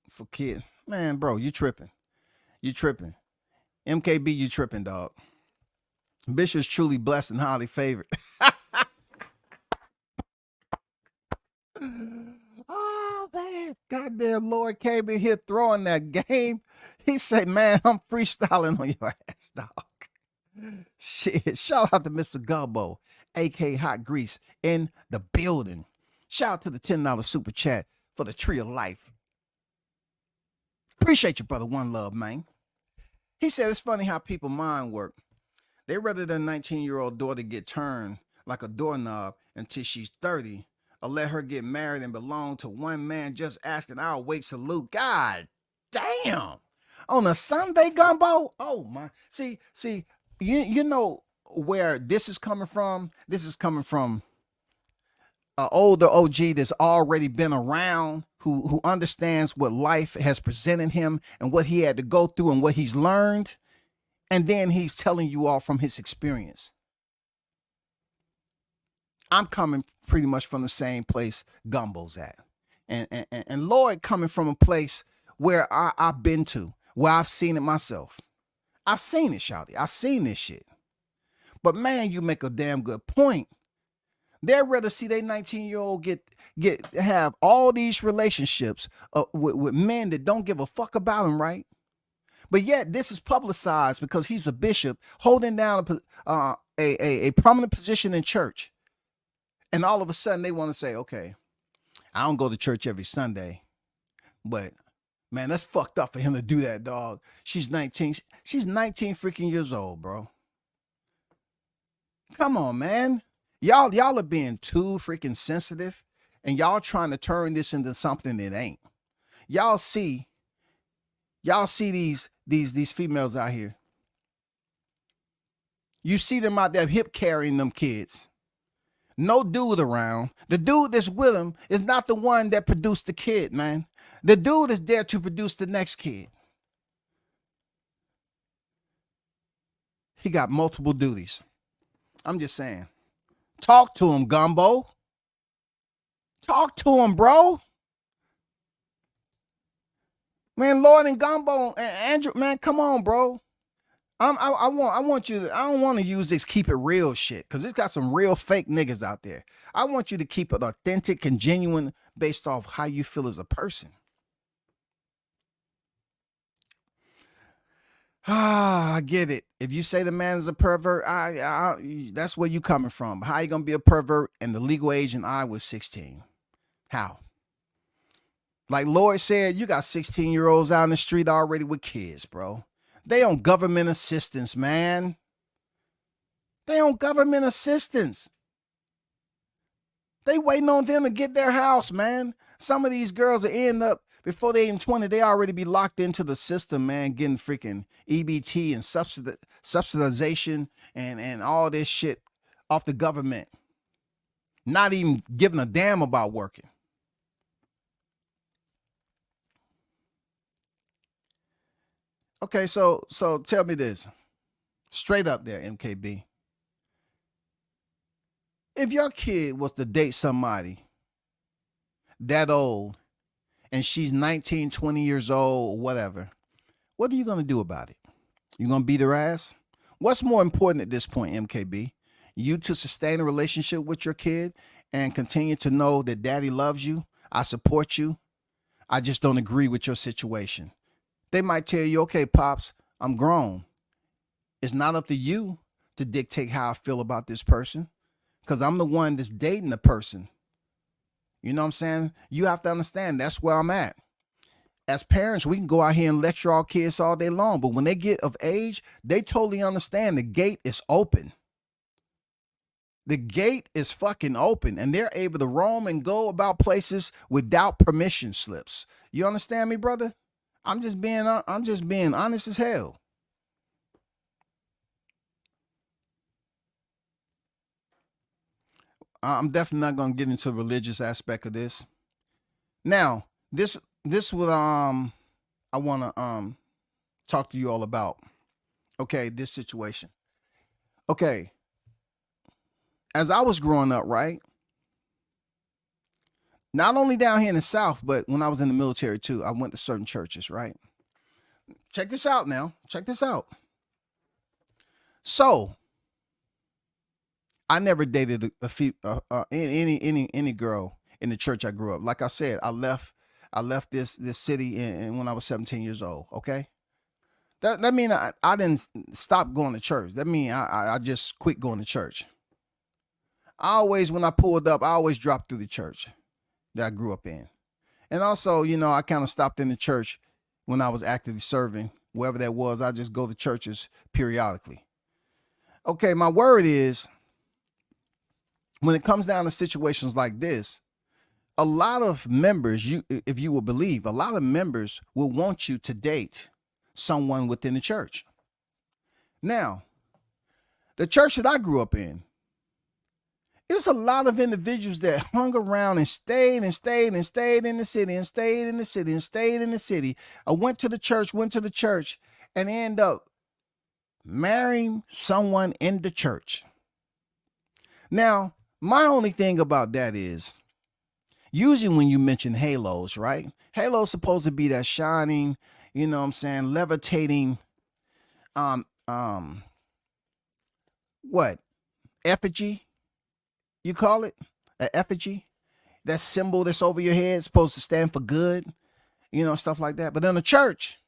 for kids. Man, bro, you tripping. You tripping. MKB, you tripping, dog. Bishop's truly blessed and highly favored. Oh, man. Goddamn Lord came in here throwing that game. He said, man, I'm freestyling on your ass, dog. Shit. Shout out to Mr. Gumbo, AK Hot Grease, in the building. Shout out to the $10 super chat for the tree of life. Appreciate you, brother. One love, man. He said it's funny how people mind work. They rather than 19-year-old daughter get turned like a doorknob until she's 30, or let her get married and belong to one man just asking our wait salute. God damn. On a Sunday, Gumbo? Oh, my. See, you know where this is coming from? This is coming from an older OG that's already been around, who understands what life has presented him and what he had to go through and what he's learned. And then he's telling you all from his experience. I'm coming pretty much from the same place Gumbo's at. And Lloyd coming from a place where I've been to, where I've seen it myself. I've seen it, Shouty. I've seen this shit. But man, you make a damn good point. They'd rather see their 19-year-old have all these relationships with men that don't give a fuck about him, right? But yet this is publicized because he's a bishop holding down a prominent position in church. And all of a sudden they want to say, okay, I don't go to church every Sunday, but man, that's fucked up for him to do that, dog. She's 19. She's 19 freaking years old, bro. Come on, man. Y'all are being too freaking sensitive and y'all trying to turn this into something it ain't. Y'all see these females out here. You see them out there hip carrying them kids. No dude around. The dude that's with him is not the one that produced the kid, man. The dude is there to produce the next kid. He got multiple duties. I'm just saying. Talk to him, Gumbo. Talk to him, bro. Man, Lord and Gumbo and Andrew, man, come on, bro. I want you to, I don't want to use this keep it real shit because it's got some real fake niggas out there. I want you to keep it authentic and genuine based off how you feel as a person. I get it. If you say the man is a pervert, that's where you coming from. How you gonna be a pervert and the legal age in Iowa was 16? How? Like Lloyd said, you got 16-year-olds out in the street already with kids, bro. They on government assistance, man. They on government assistance. They waiting on them to get their house, man. Some of these girls will end up Before they even 20, they already be locked into the system, man, getting freaking EBT and subsidization and all this shit off the government. Not even giving a damn about working. Okay, so tell me this. Straight up there, MKB. If your kid was to date somebody that old and she's 19, 20 years old or whatever, what are you going to do about it? You going to beat her ass? What's more important at this point, MKB? You to sustain a relationship with your kid and continue to know that daddy loves you, I support you, I just don't agree with your situation. They might tell you, okay, Pops, I'm grown. It's not up to you to dictate how I feel about this person because I'm the one that's dating the person. You know what I'm saying? You have to understand that's where I'm at. As parents, we can go out here and lecture our kids all day long, but when they get of age, they totally understand the gate is open. The gate is fucking open and they're able to roam and go about places without permission slips. You understand me, brother? I'm just being honest as hell. I'm definitely not going to get into the religious aspect of this. Now, this what I want to talk to you all about. Okay, this situation. Okay. As I was growing up, right? Not only down here in the South, but when I was in the military too, I went to certain churches, right? Check this out now. Check this out. So, I never dated any girl in the church I grew up. Like I said, I left this city when I was 17 years old. Okay, that mean I didn't stop going to church. That mean I just quit going to church. When I pulled up, I always dropped through the church that I grew up in. And also, I kind of stopped in the church when I was actively serving, wherever that was. I just go to churches periodically. Okay, my word is, when it comes down to situations like this, a lot of members, if you will believe, a lot of members will want you to date someone within the church. Now, the church that I grew up in, there's a lot of individuals that hung around and stayed in the city and stayed in the city. I went to the church and end up marrying someone in the church. Now, my only thing about that is, usually when you mention halos, right? Halo's supposed to be that shining, levitating, what? Effigy? You call it an effigy? That symbol that's over your head is supposed to stand for good, stuff like that. But in the church,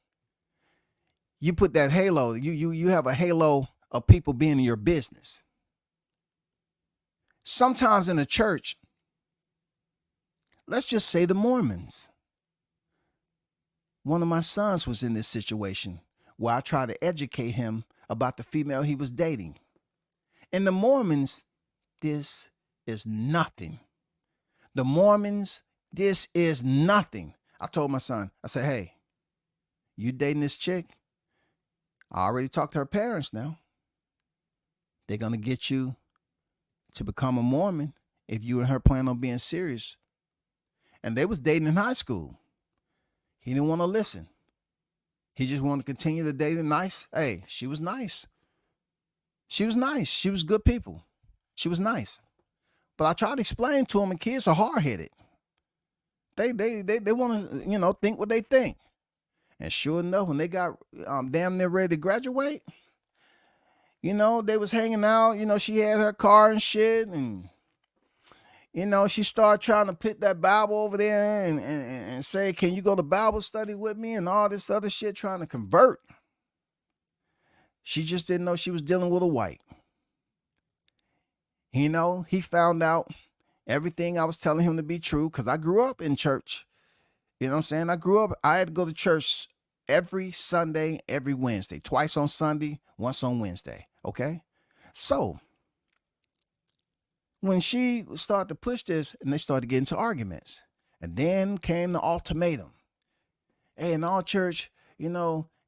you put that halo, you have a halo of people being in your business. Sometimes in the church, let's just say the Mormons. One of my sons was in this situation where I tried to educate him about the female he was dating. And the Mormons, this is nothing. The Mormons, this is nothing. I told my son, I said, hey, you dating this chick? I already talked to her parents now. They're going to get you to become a Mormon if you and her plan on being serious. And they was dating in high school. He didn't want to listen. He just wanted to continue to date nice. Hey, she was nice. She was nice. She was good people. She was nice. But I tried to explain to him, and kids are hard-headed. They want to, think what they think. And sure enough, when they got damn near ready to graduate, they was hanging out. She had her car and shit, and she started trying to put that Bible over there and say, can you go to Bible study with me and all this other shit, trying to convert. She just didn't know she was dealing with a white. He found out everything I was telling him to be true because I grew up in church. You know what I'm saying? I had to go to church every Sunday, every Wednesday, twice on Sunday, once on Wednesday. Okay? So, when she started to push this, and they started getting into arguments, and then came the ultimatum. Hey, in our church,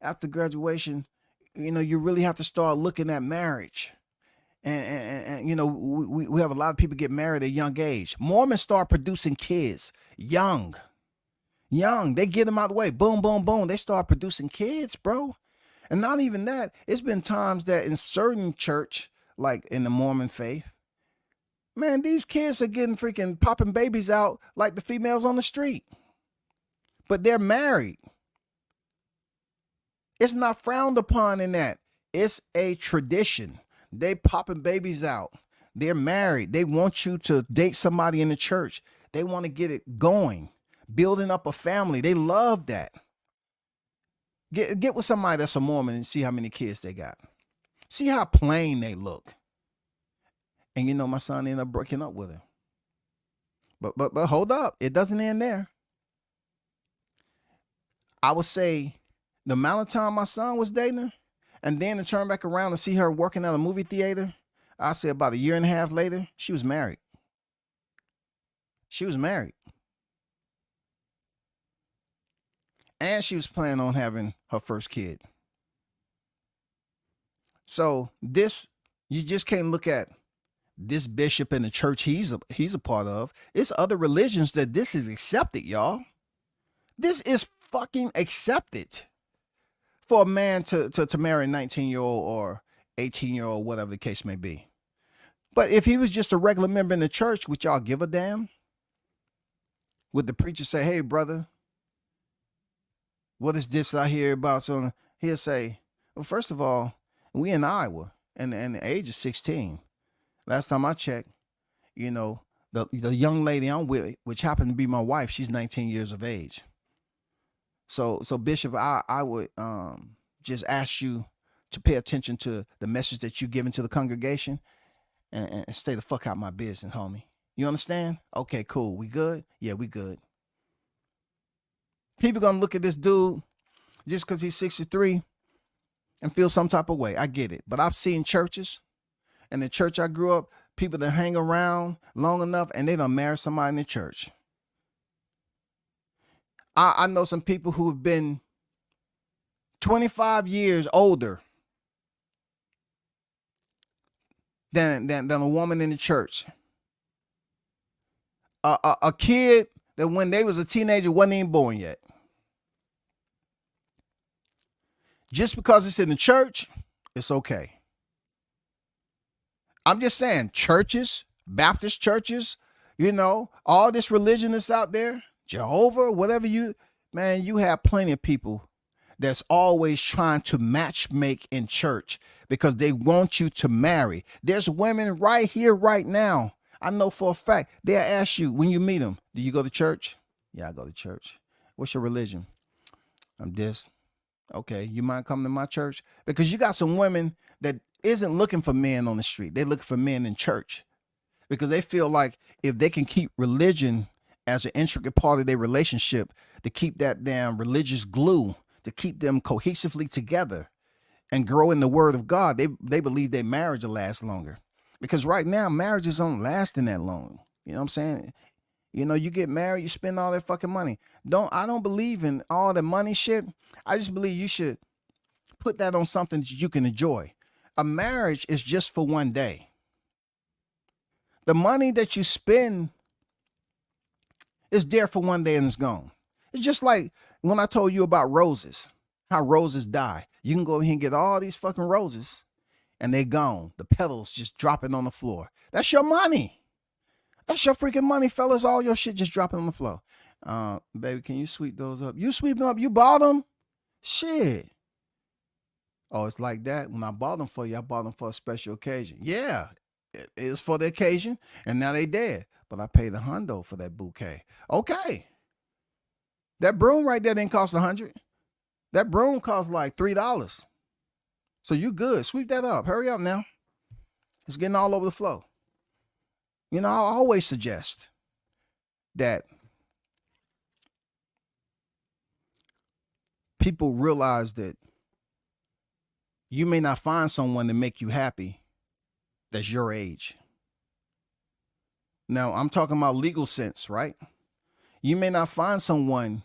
after graduation, you really have to start looking at marriage. And we have a lot of people get married at a young age. Mormons start producing kids young. They get them out of the way. Boom, boom, boom. They start producing kids, bro. And not even that. It's been times that in certain church, like in the Mormon faith, man, these kids are getting freaking popping babies out like the females on the street. But they're married. It's not frowned upon in that. It's a tradition. They popping babies out. They're married. They want you to date somebody in the church. They want to get it going, building up a family. They love that. Get with somebody that's a Mormon and see how many kids they got. See how plain they look. And my son ended up breaking up with her. But hold up. It doesn't end there. I would say the amount of time my son was dating her, and then to turn back around and see her working at a movie theater, I say about a year and a half later, she was married. She was married. And she was planning on having her first kid. So you just can't look at this bishop in the church he's a part of. It's other religions that this is accepted, y'all. This is fucking accepted for a man to marry a 19-year-old or 18-year-old, whatever the case may be. But if he was just a regular member in the church, would y'all give a damn? Would the preacher say, hey, brother, what is this I hear about? So he'll say, well, first of all, we in Iowa, and the age is 16. Last time I checked, the young lady I'm with, which happened to be my wife, she's 19 years of age. So Bishop, I would just ask you to pay attention to the message that you're giving to the congregation and stay the fuck out my business, homie. You understand? Okay, cool. We good? Yeah, we good. People gonna look at this dude just because he's 63 and feel some type of way. I get it. But I've seen churches, and the church I grew up, people that hang around long enough and they done marry somebody in the church. I know some people who have been 25 years older than a woman in the church. A kid that when they was a teenager wasn't even born yet. Just because it's in the church, it's okay. I'm just saying, churches, Baptist churches, all this religion that's out there, Jehovah, whatever you have plenty of people that's always trying to matchmake in church because they want you to marry. There's women right here, right now. I know for a fact, they'll ask you when you meet them, do you go to church? Yeah, I go to church. What's your religion? I'm this. Okay, you mind coming to my church? Because you got some women that isn't looking for men on the street. They're looking for men in church because they feel like if they can keep religion as an intricate part of their relationship, to keep that damn religious glue, to keep them cohesively together and grow in the word of God, they believe their marriage will last longer. Because right now, marriages aren't lasting that long. You know what I'm saying? You get married, you spend all that fucking money. I don't believe in all the money shit. I just believe you should put that on something that you can enjoy. A marriage is just for one day. The money that you spend is there for one day and it's gone. It's just like when I told you about roses, how roses die. You can go here and get all these fucking roses and they're gone. The petals just dropping on the floor. That's your money. That's your freaking money, fellas. All your shit just dropping on the floor. Baby, can you sweep those up? You sweep them up. You bought them? Shit. Oh, it's like that. When I bought them for you, I bought them for a special occasion. Yeah, it was for the occasion, and now they dead. But I paid $100 for that bouquet. Okay. That broom right there didn't cost $100. That broom cost like $3. So you good. Sweep that up. Hurry up now. It's getting all over the floor. I always suggest that people realize that you may not find someone to make you happy that's your age. Now, I'm talking about legal sense, right? You may not find someone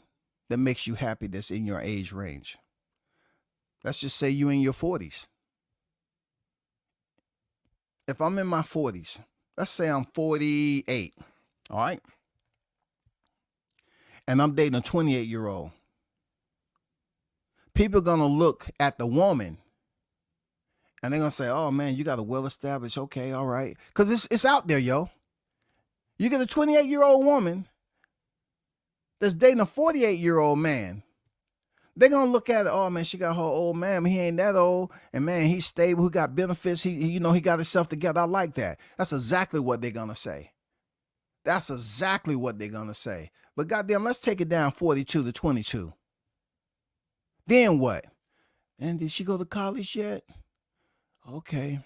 that makes you happy that's in your age range. Let's just say you in your 40s. If I'm in my 40s, let's say I'm 48, all right? And I'm dating a 28-year-old. People are going to look at the woman and they're going to say, oh, man, you got a well-established, okay, all right. Because it's out there, yo. You get a 28-year-old woman that's dating a 48-year-old man. They're going to look at it, oh, man, she got her old man, but he ain't that old. And, man, he's stable, he got benefits, he got himself together. I like that. That's exactly what they're going to say. That's exactly what they're going to say. But, goddamn, let's take it down 42 to 22. Then what? And did she go to college yet? Okay.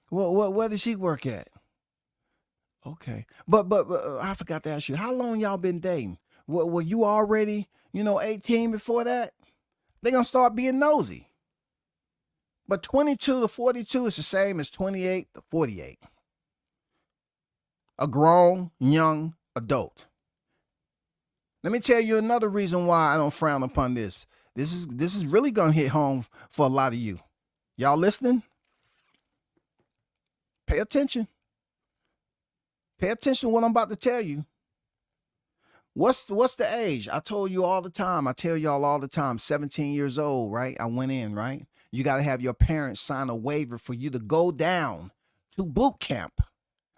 Well, where did she work at? Okay. But I forgot to ask you, how long y'all been dating? Were you already, 18 before that? They're going to start being nosy. But 22 to 42 is the same as 28 to 48. A grown, young adult. Let me tell you another reason why I don't frown upon this. This is really going to hit home for a lot of you. Y'all listening? Pay attention. Pay attention to what I'm about to tell you. What's the age? I told you all the time. I tell y'all all the time, 17 years old, right? I went in, right? You got to have your parents sign a waiver for you to go down to boot camp.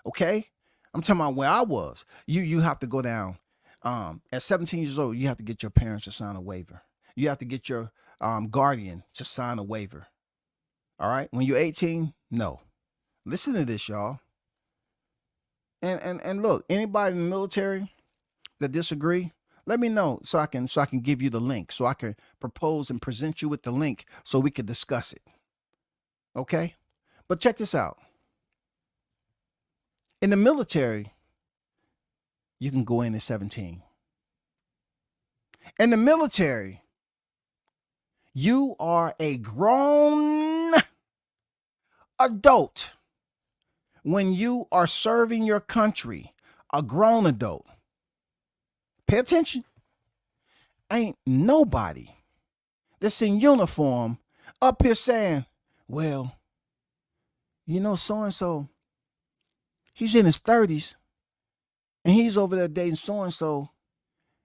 Okay? I'm talking about where I was. You have to go down. At 17 years old, you have to get your parents to sign a waiver. You have to get your guardian to sign a waiver. All right? When you're 18, no. Listen to this, y'all. And look, anybody in the military that disagree, let me know so I can give you the link, so I can propose and present you with the link so we can discuss it. Okay? But check this out. In the military, you can go in at 17. In the military, you are a grown adult when you are serving your country, a grown adult. Pay attention. Ain't nobody that's in uniform up here saying, well, so-and-so, he's in his 30s and he's over there dating so-and-so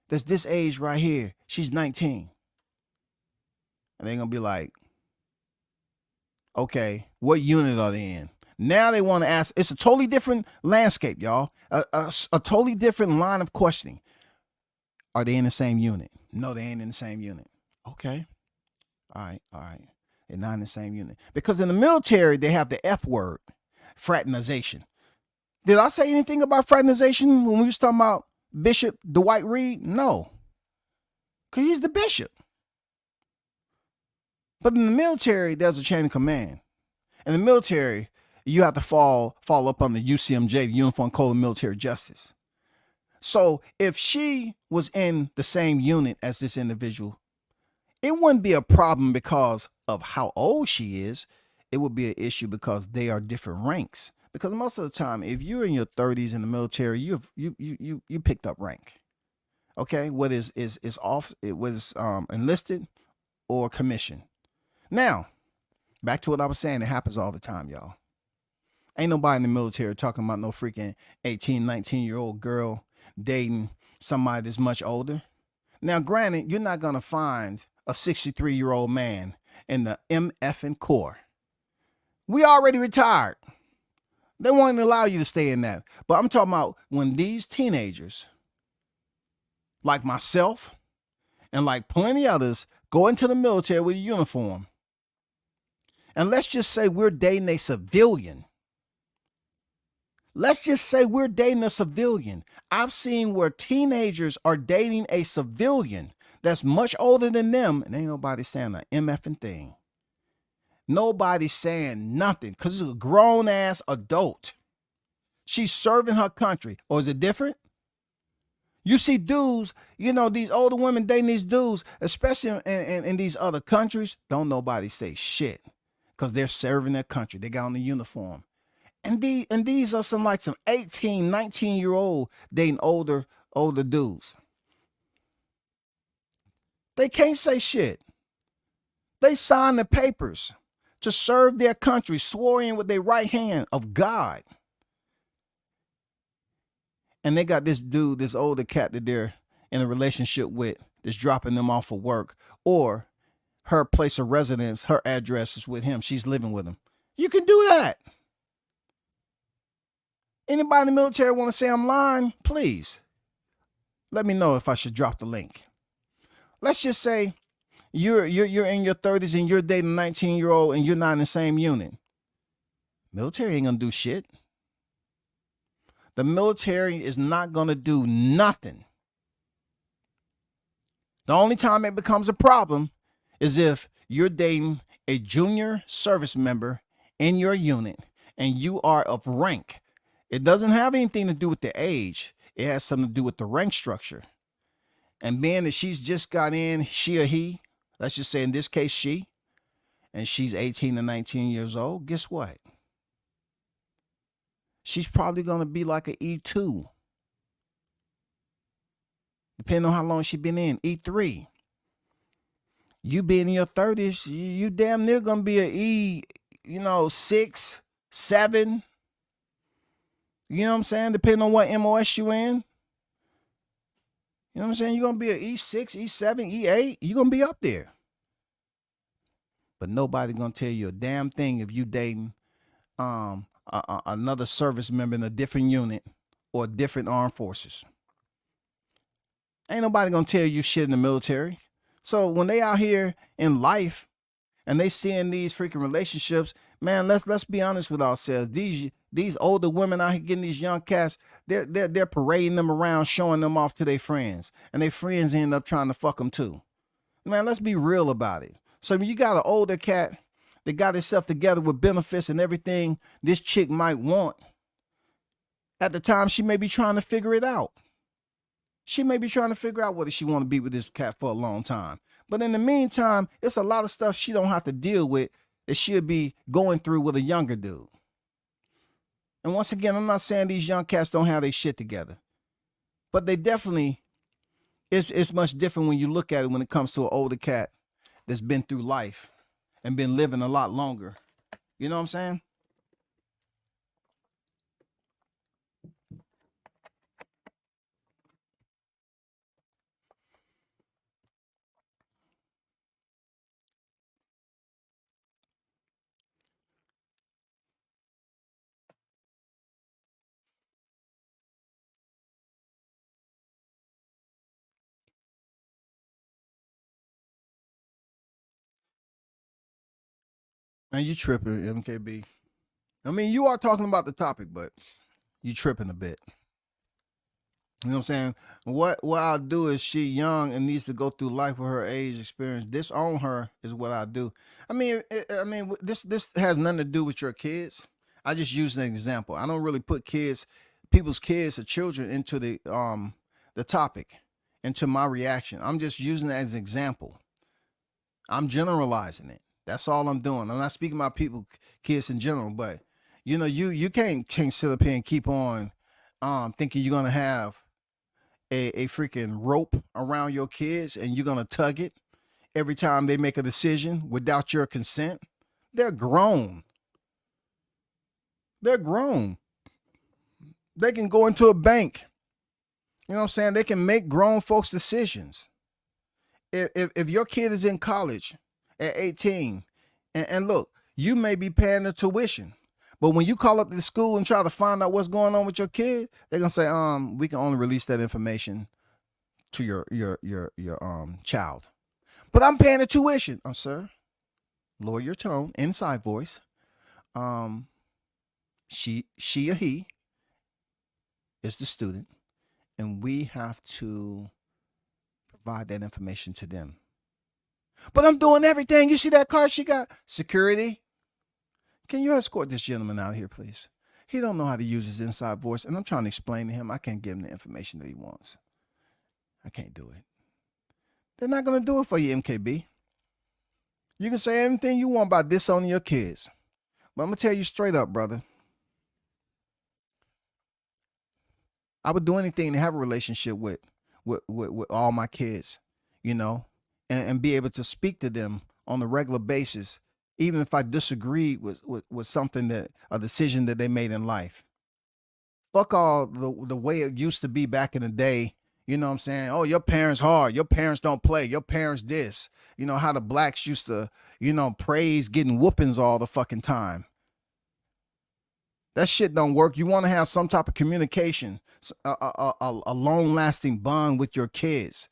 that's this age right here. She's 19. And they're going to be like, okay, what unit are they in? Now they want to ask. It's a totally different landscape, y'all. A totally different line of questioning. Are they in the same unit? No, they ain't in the same unit. Okay. All right. They're not in the same unit. Because in the military, they have the F word, fraternization. Did I say anything about fraternization when we was talking about Bishop Dwight Reed? No. Because he's the bishop. But in the military, there's a chain of command. In the military, you have to fall up on the UCMJ, the Uniform Code of Military Justice. So if she was in the same unit as this individual, it wouldn't be a problem because of how old she is. It would be an issue because they are different ranks. Because most of the time, if you're in your 30s in the military, you picked up rank. Okay, whether is off, it was enlisted or commissioned. Now, back to what I was saying. It happens all the time, y'all. Ain't nobody in the military talking about no freaking 18, 19-year-old girl dating somebody that's much older. Now, granted, you're not going to find a 63-year-old man in the MF Corps. We already retired. They won't allow you to stay in that. But I'm talking about when these teenagers, like myself and like plenty others, go into the military with a uniform. And let's just say we're dating a civilian. Let's just say we're dating a civilian. I've seen where teenagers are dating a civilian that's much older than them, and ain't nobody saying an MFing thing. Nobody's saying nothing because it's a grown-ass adult. She's serving her country. Or is it different? You see dudes, these older women dating these dudes, especially in these other countries, don't nobody say shit because they're serving their country. They got on the uniform. And these are some 18, 19-year-old dating older dudes. They can't say shit. They signed the papers to serve their country, swore in with their right hand of God. And they got this dude, this older cat that they're in a relationship with, that's dropping them off for work, or her place of residence, her address is with him. She's living with him. You can do that. Anybody in the military want to say I'm lying? Please let me know if I should drop the link. Let's just say you're in your 30s and you're dating a 19-year-old and you're not in the same unit. Military ain't gonna do shit. The military is not gonna do nothing. The only time it becomes a problem is if you're dating a junior service member in your unit and you are of rank. It doesn't have anything to do with the age. It has something to do with the rank structure. And being that she's just got in, she or he, let's just say in this case she, and she's 18 to 19 years old, guess what? She's probably going to be like an E2. Depending on how long she's been in, E3. You being in your 30s, you damn near going to be an E6, 7. You know what I'm saying? Depending on what MOS you in. You know what I'm saying? You're going to be an E6, E7, E8. You're going to be up there. But nobody going to tell you a damn thing if you dating another service member in a different unit or different armed forces. Ain't nobody going to tell you shit in the military. So when they out here in life and they seeing these freaking relationships, man, let's be honest with ourselves. These older women out here getting these young cats, they're parading them around, showing them off to their friends, and their friends end up trying to fuck them too. Man, let's be real about it. So you got an older cat that got itself together with benefits and everything this chick might want. At the time, she may be trying to figure it out. She may be trying to figure out whether she want to be with this cat for a long time. But in the meantime, it's a lot of stuff she don't have to deal with that she'll be going through with a younger dude. And once again, I'm not saying these young cats don't have their shit together. But they definitely, it's much different when you look at it when it comes to an older cat that's been through life and been living a lot longer. You know what I'm saying? Man, you tripping, MKB. I mean, you are talking about the topic, but you tripping a bit. You know what I'm saying? What I'll do is she young and needs to go through life with her age experience. Disown her is what I do. I mean, this has nothing to do with your kids. I just use an example. I don't really put people's kids or children into the topic, into my reaction. I'm just using it as an example. I'm generalizing it. That's all I'm doing. I'm not speaking about kids in general, but you can't sit up here and keep on thinking you're gonna have a freaking rope around your kids and you're gonna tug it every time they make a decision without your consent. They're grown. They're grown. They can go into a bank. You know what I'm saying? They can make grown folks decisions. If your kid is in college at 18, and look, you may be paying the tuition, but when you call up the school and try to find out what's going on with your kid, they're gonna say, we can only release that information to your child. But I'm paying the tuition. Sir, lower your tone, inside voice. She or he is the student, and we have to provide that information to them. But I'm doing everything. You see that car she got? Security. Can you escort this gentleman out here, please? He don't know how to use his inside voice, and I'm trying to explain to him. I can't give him the information that he wants. I can't do it. They're not going to do it for you, MKB. You can say anything you want about disowning your kids, but I'm going to tell you straight up, brother. I would do anything to have a relationship with all my kids, and be able to speak to them on a regular basis, even if I disagree with something a decision that they made in life. Fuck all the way it used to be back in the day. You know what I'm saying? Oh, your parents hard. Your parents don't play. Your parents this. You know how the blacks used to, praise getting whoopings all the fucking time. That shit don't work. You want to have some type of communication, a long-lasting bond with your kids.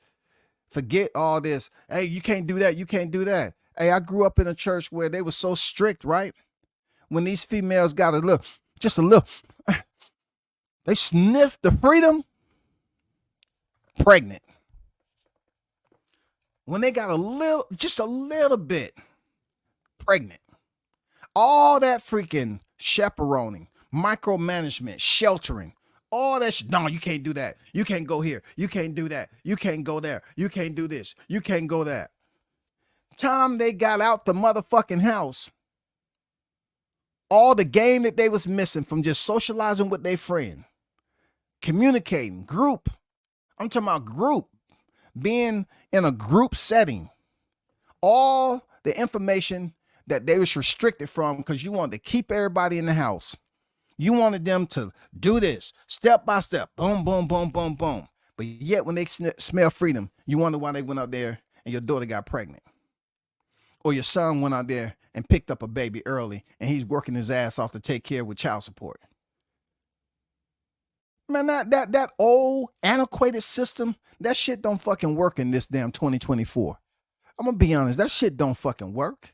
Forget all this. Hey, you can't do that. You can't do that. Hey, I grew up in a church where they were so strict, right? When these females got just a little, they sniffed the freedom, pregnant. When they got just a little bit, pregnant. All that freaking chaperoning, micromanagement, sheltering, all that shit. No, you can't do that. You can't go here. You can't do that. You can't go there. You can't do this. You can't go that. Time they got out the motherfucking house, all the game that they was missing from just socializing with their friend, communicating, group. I'm talking about group, being in a group setting. All the information that they was restricted from because you wanted to keep everybody in the house. You wanted them to do this step by step, boom, boom, boom, boom, boom. But yet when they smell freedom, you wonder why they went out there and your daughter got pregnant. Or your son went out there and picked up a baby early and he's working his ass off to take care with child support. Man, that old antiquated system, that shit don't fucking work in this damn 2024. I'm gonna be honest, that shit don't fucking work.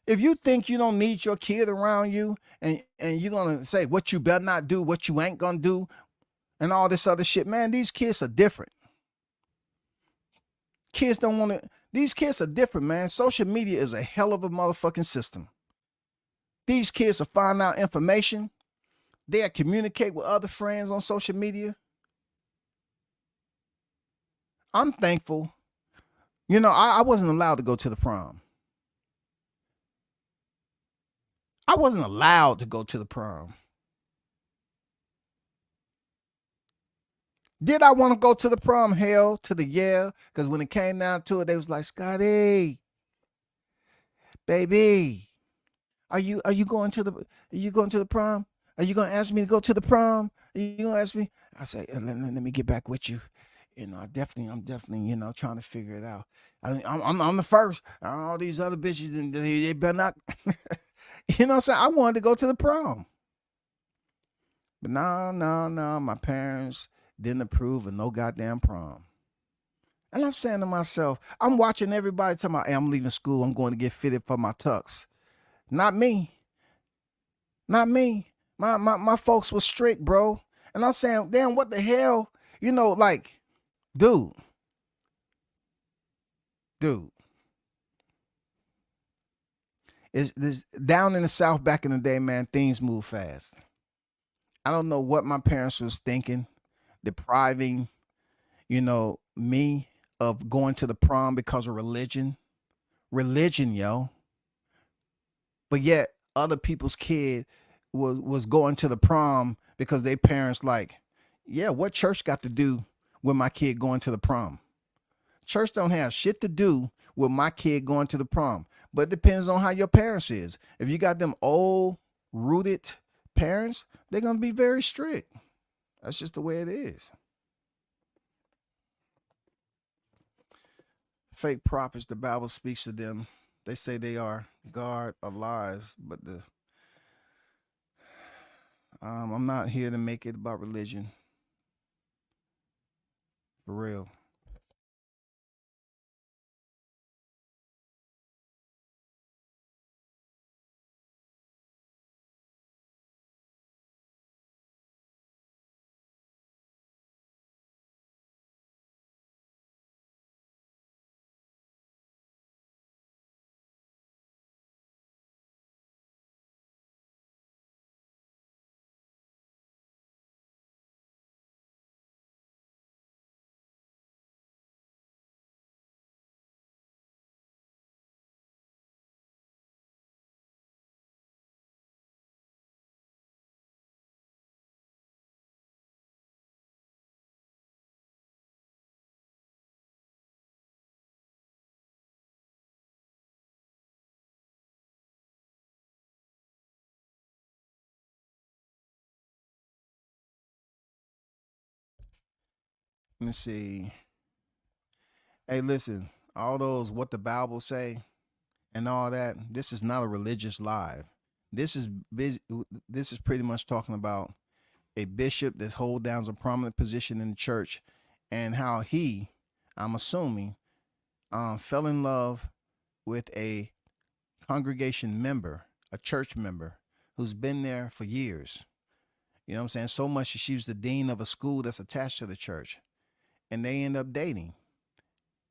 If you think you don't need your kid around you and you're gonna say what you better not do, what you ain't gonna do, and all this other shit, man, these kids are different. Kids don't want to, these kids are different, man. Social media is a hell of a motherfucking system. These kids will find out information. They'll communicate with other friends on social media. I'm thankful. I wasn't allowed to go to the prom. I wasn't allowed to go to the prom. Did I want to go to the prom? Hell to the yeah. Because when it came down to it, they was like, Scotty, baby, are you going to the prom? Are you gonna ask me to go to the prom? Are you gonna ask me? I say, let me get back with you. I'm definitely, trying to figure it out. I'm the first. All these other bitches, they better not. You know what I'm saying? I wanted to go to the prom. But no, my parents didn't approve of no goddamn prom. And I'm saying to myself, I'm watching everybody tell me, hey, I'm leaving school. I'm going to get fitted for my tux. Not me. Not me. My folks was strict, bro. And I'm saying, damn, what the hell? Dude. It's this down in the South back in the day, man, things move fast. I don't know what my parents was thinking, depriving, me of going to the prom because of religion. Religion, yo. But yet other people's kid was going to the prom because their parents like, yeah, what church got to do with my kid going to the prom? Church don't have shit to do with my kid going to the prom. But it depends on how your parents is. If you got them old, rooted parents, they're going to be very strict. That's just the way it is. Fake prophets, the Bible speaks to them. They say they are God of lies, but I'm not here to make it about religion. For real. Let me see. Hey, listen, all those what the Bible say and all that, this is not a religious live. This is busy, this is pretty much talking about a bishop that holds down a prominent position in the church and how he, I'm assuming, fell in love with a congregation member, a church member who's been there for years. You know what I'm saying? So much that she was the dean of a school that's attached to the church. And they end up dating.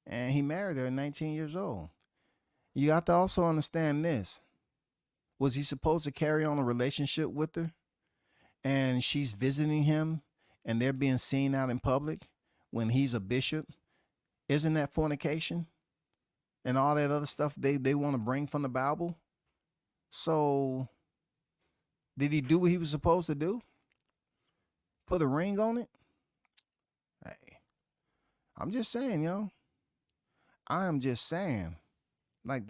And he married her at 19 years old. You have to also understand this. Was he supposed to carry on a relationship with her? And she's visiting him and they're being seen out in public when he's a bishop? Isn't that fornication? And all that other stuff they want to bring from the Bible? So, did he do what he was supposed to do? Put a ring on it? Hey, I'm just saying, yo. I am just saying. Like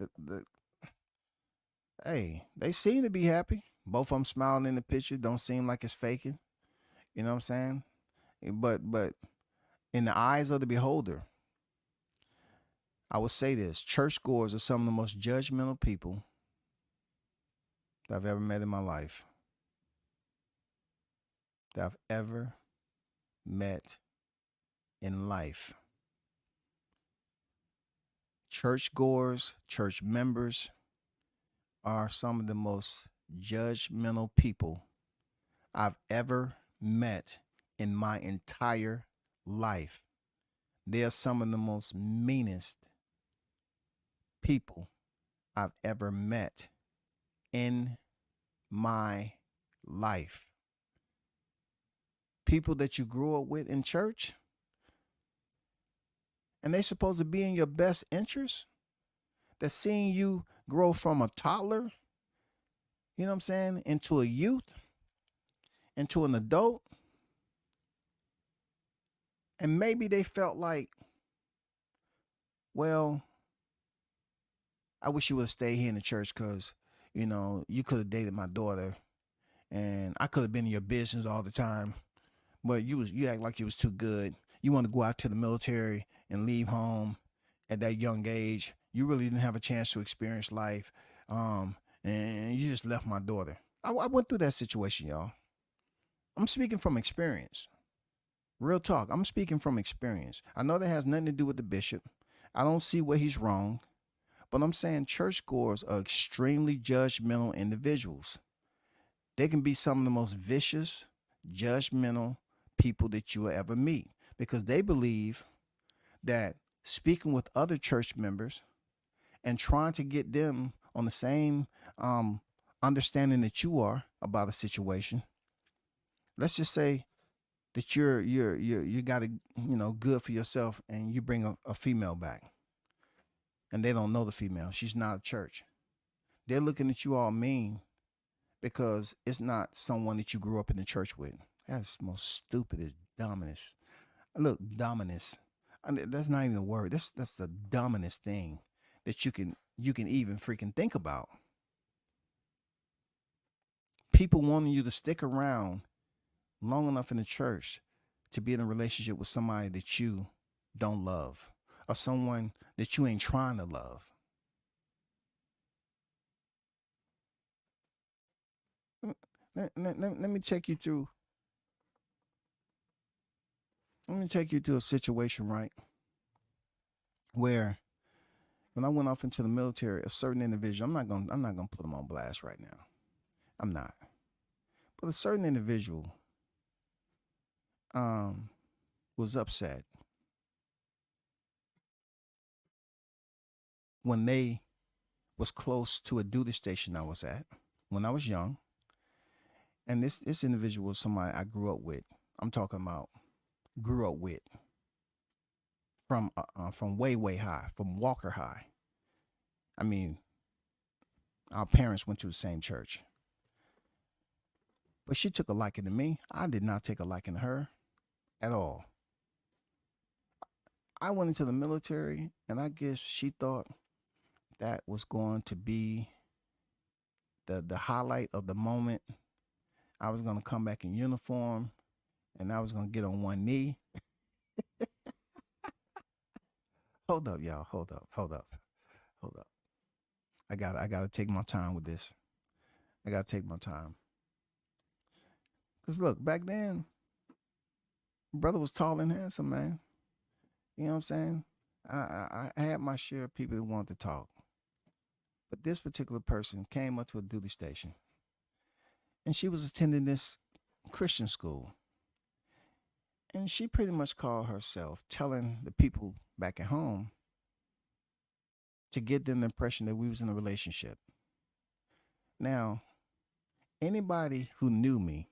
hey, they seem to be happy. Both of them smiling in the picture. Don't seem like it's faking. You know what I'm saying? But in the eyes of the beholder, I would say this: churchgoers are some of the most judgmental people that I've ever met in my life. That I've ever met in life. Churchgoers, church members are some of the most judgmental people I've ever met in my entire life. They are some of the most meanest people I've ever met in my life. People that you grew up with in church, and they supposed to be in your best interest. That seeing you grow from a toddler, you know what I'm saying, into a youth, into an adult. And maybe they felt like, well, I wish you would have stayed here in the church because, you know, you could have dated my daughter and I could have been in your business all the time. But you act like you was too good. You want to go out to the military and leave home at that young age. You really didn't have a chance to experience life. And you just left my daughter. I went through that situation, y'all. I'm speaking from experience. Real talk. I'm speaking from experience. I know that has nothing to do with the bishop. I don't see where he's wrong. But I'm saying churchgoers are extremely judgmental individuals. They can be some of the most vicious, judgmental people that you will ever meet because they believe that speaking with other church members and trying to get them on the same understanding that you are about a situation. Let's just say that you got it, you know, good for yourself, and you bring a female back, and they don't know the female. She's not a church. They're looking at you all mean because it's not someone that you grew up in the church with. That's the most stupidest, dumbest. Look, dumbest. I mean, that's not even a word. That's the dumbest thing that you can even freaking think about. People wanting you to stick around long enough in the church to be in a relationship with somebody that you don't love or someone that you ain't trying to love. Let me take you through. Let me take you to a situation, right, where when I went off into the military, a certain individual, I'm not gonna put him on blast right now. I'm not. But a certain individual was upset when they was close to a duty station I was at when I was young. And this individual was somebody I grew up with. I'm talking about grew up with from way high, from Walker High. I mean, our parents went to the same church. But she took a liking to me. I did not take a liking to her at all. I went into the military, and I guess she thought that was going to be the highlight of the moment. I was going to come back in uniform, and I was going to get on one knee hold up, y'all. Hold up. I gotta take my time with this. I gotta take my time. Cause look, back then, brother was tall and handsome, man. You know what I'm saying? I had my share of people that wanted to talk. But this particular person came up to a duty station and she was attending this Christian school. And she pretty much called herself telling the people back at home to get them the impression that we was in a relationship. Now, anybody who knew me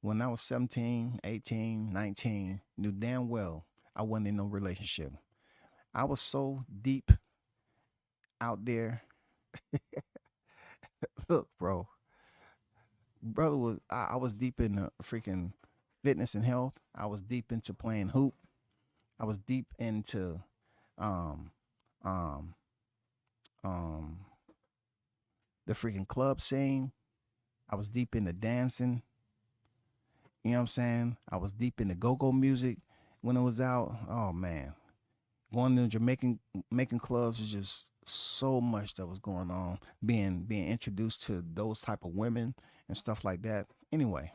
when I was 17, 18, 19 knew damn well I wasn't in no relationship. I was so deep out there. Look, bro, brother was I was deep in the freaking fitness and health. I was deep into playing hoop. I was deep into um um um the freaking club scene. I was deep into dancing. You know what I'm saying? I was deep into go-go music when it was out. Oh man. Going to Jamaican making clubs was just so much that was going on. Being introduced to those type of women and stuff like that. Anyway,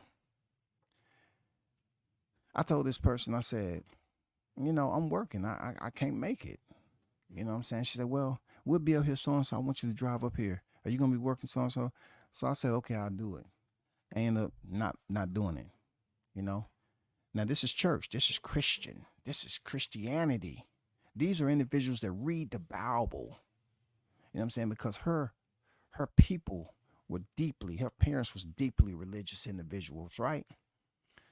I told this person, I said, I'm working. I can't make it. You know what I'm saying? She said, well, we'll be up here so and so. I want you to drive up here. Are you gonna be working so and so? So I said, okay, I'll do it. I ended up not doing it, you know. Now this is church. This is Christian. This is Christianity. These are individuals that read the Bible. You know what I'm saying? Because her people were her parents was deeply religious individuals, right?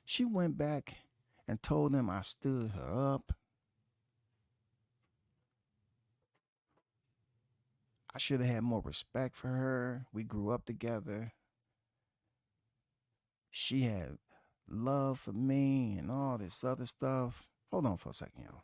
She went back and told them I stood her up. I should have had more respect for her. We grew up together. She had love for me and all this other stuff. Hold on for a second, y'all.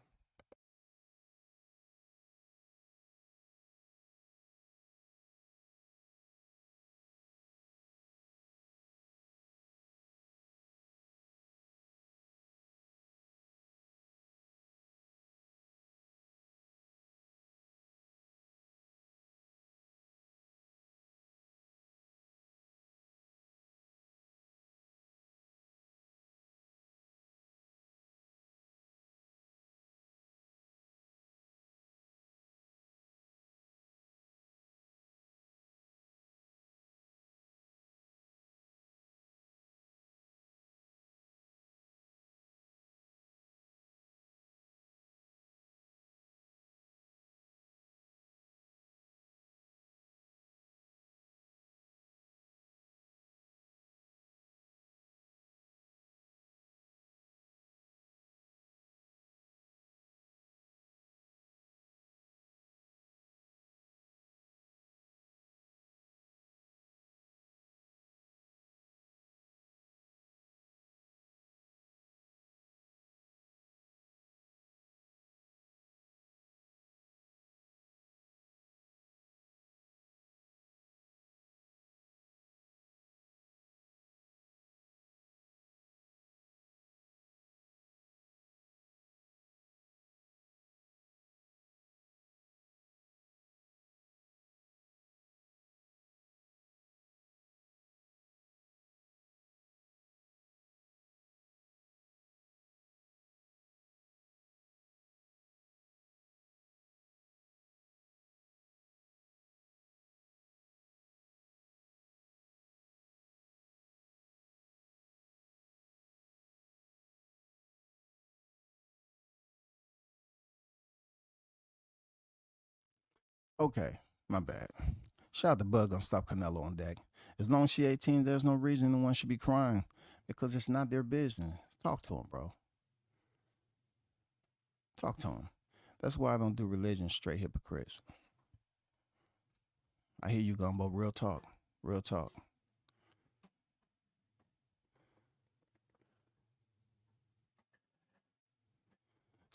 Okay, my bad. Shout out to Bug on Stop Canelo on deck. As long as she 18, there's no reason no one should be crying because it's not their business. Talk to him, bro. Talk to him. That's why I don't do religion straight hypocrites. I hear you, Gumbo. Real talk. Real talk.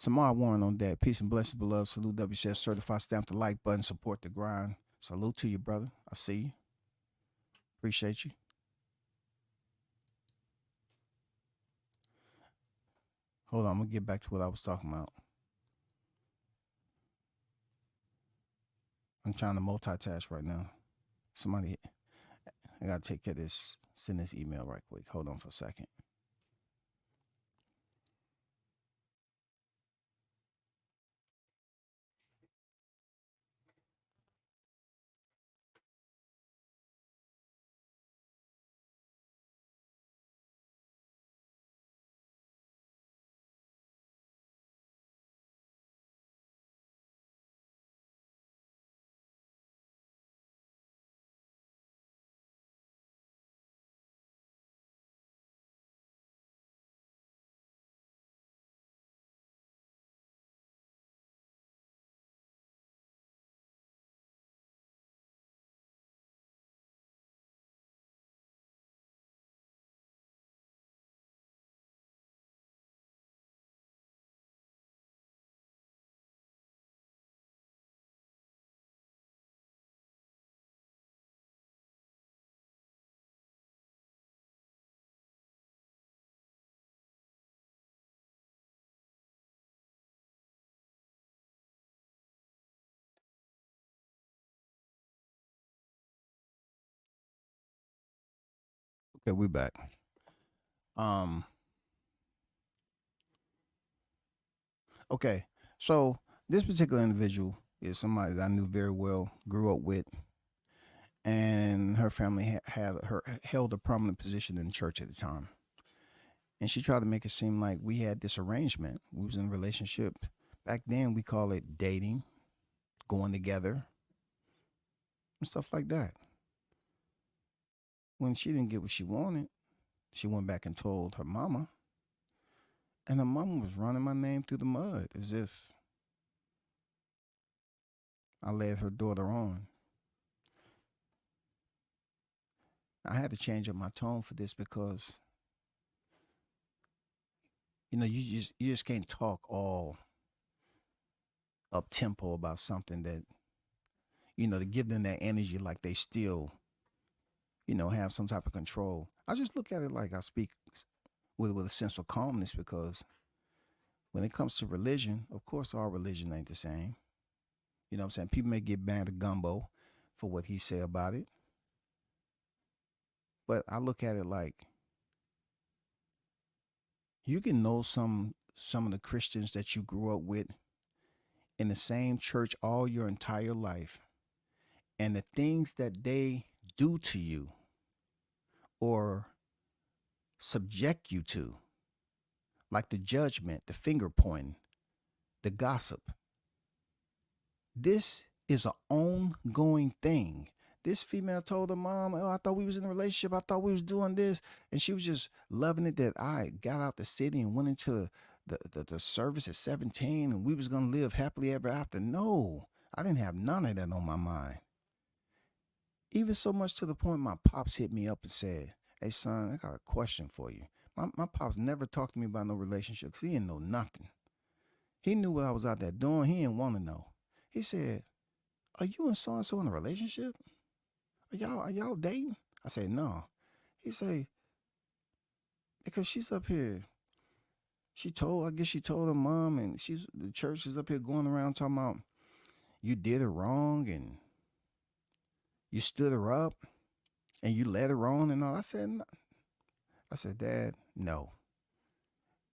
Samar Warren on deck. Peace and blessings, beloved. Salute WCS certified. Stamp the like button. Support the grind. Salute to you, brother. I see you. Appreciate you. Hold on. I'm going to get back to what I was talking about. I'm trying to multitask right now. Somebody, I gotta take care of this. Send this email right quick. Hold on for a second. Okay, we're back. Um, okay, so this particular individual is somebody that I knew very well, grew up with, and her family had her held a prominent position in the church at the time. And she tried to make it seem like we had this arrangement. We was in a relationship. Back then, we call it dating, going together, and stuff like that. When she didn't get what she wanted, she went back and told her mama, and her mama was running my name through the mud as if I led her daughter on. I had to change up my tone for this because you just can't talk all up tempo about something that to give them that energy like they still have some type of control. I just look at it like I speak with a sense of calmness because when it comes to religion, of course, our religion ain't the same. You know what I'm saying? People may get mad at Gumbo for what he said about it, but I look at it like you can know some of the Christians that you grew up with in the same church all your entire life, and the things that they do to you or subject you to, like the judgment, the finger pointing, the gossip. This is an ongoing thing. This female told her mom, "Oh, I thought we was in a relationship. I thought we was doing this," and she was just loving it that I got out the city and went into the service at 17, and we was gonna live happily ever after. No, I didn't have none of that on my mind. Even so much to the point my pops hit me up and said, "Hey son, I got a question for you." My pops never talked to me about no relationship because he didn't know nothing. He knew what I was out there doing. He didn't want to know. He said, "Are you and so and so in a relationship? Are y'all dating?" I said, "No." He said, "Because she's up here. I guess she told her mom, and the church is up here going around talking about you did her wrong and you stood her up and you led her on and all." I said, "No." I said, "Dad, no,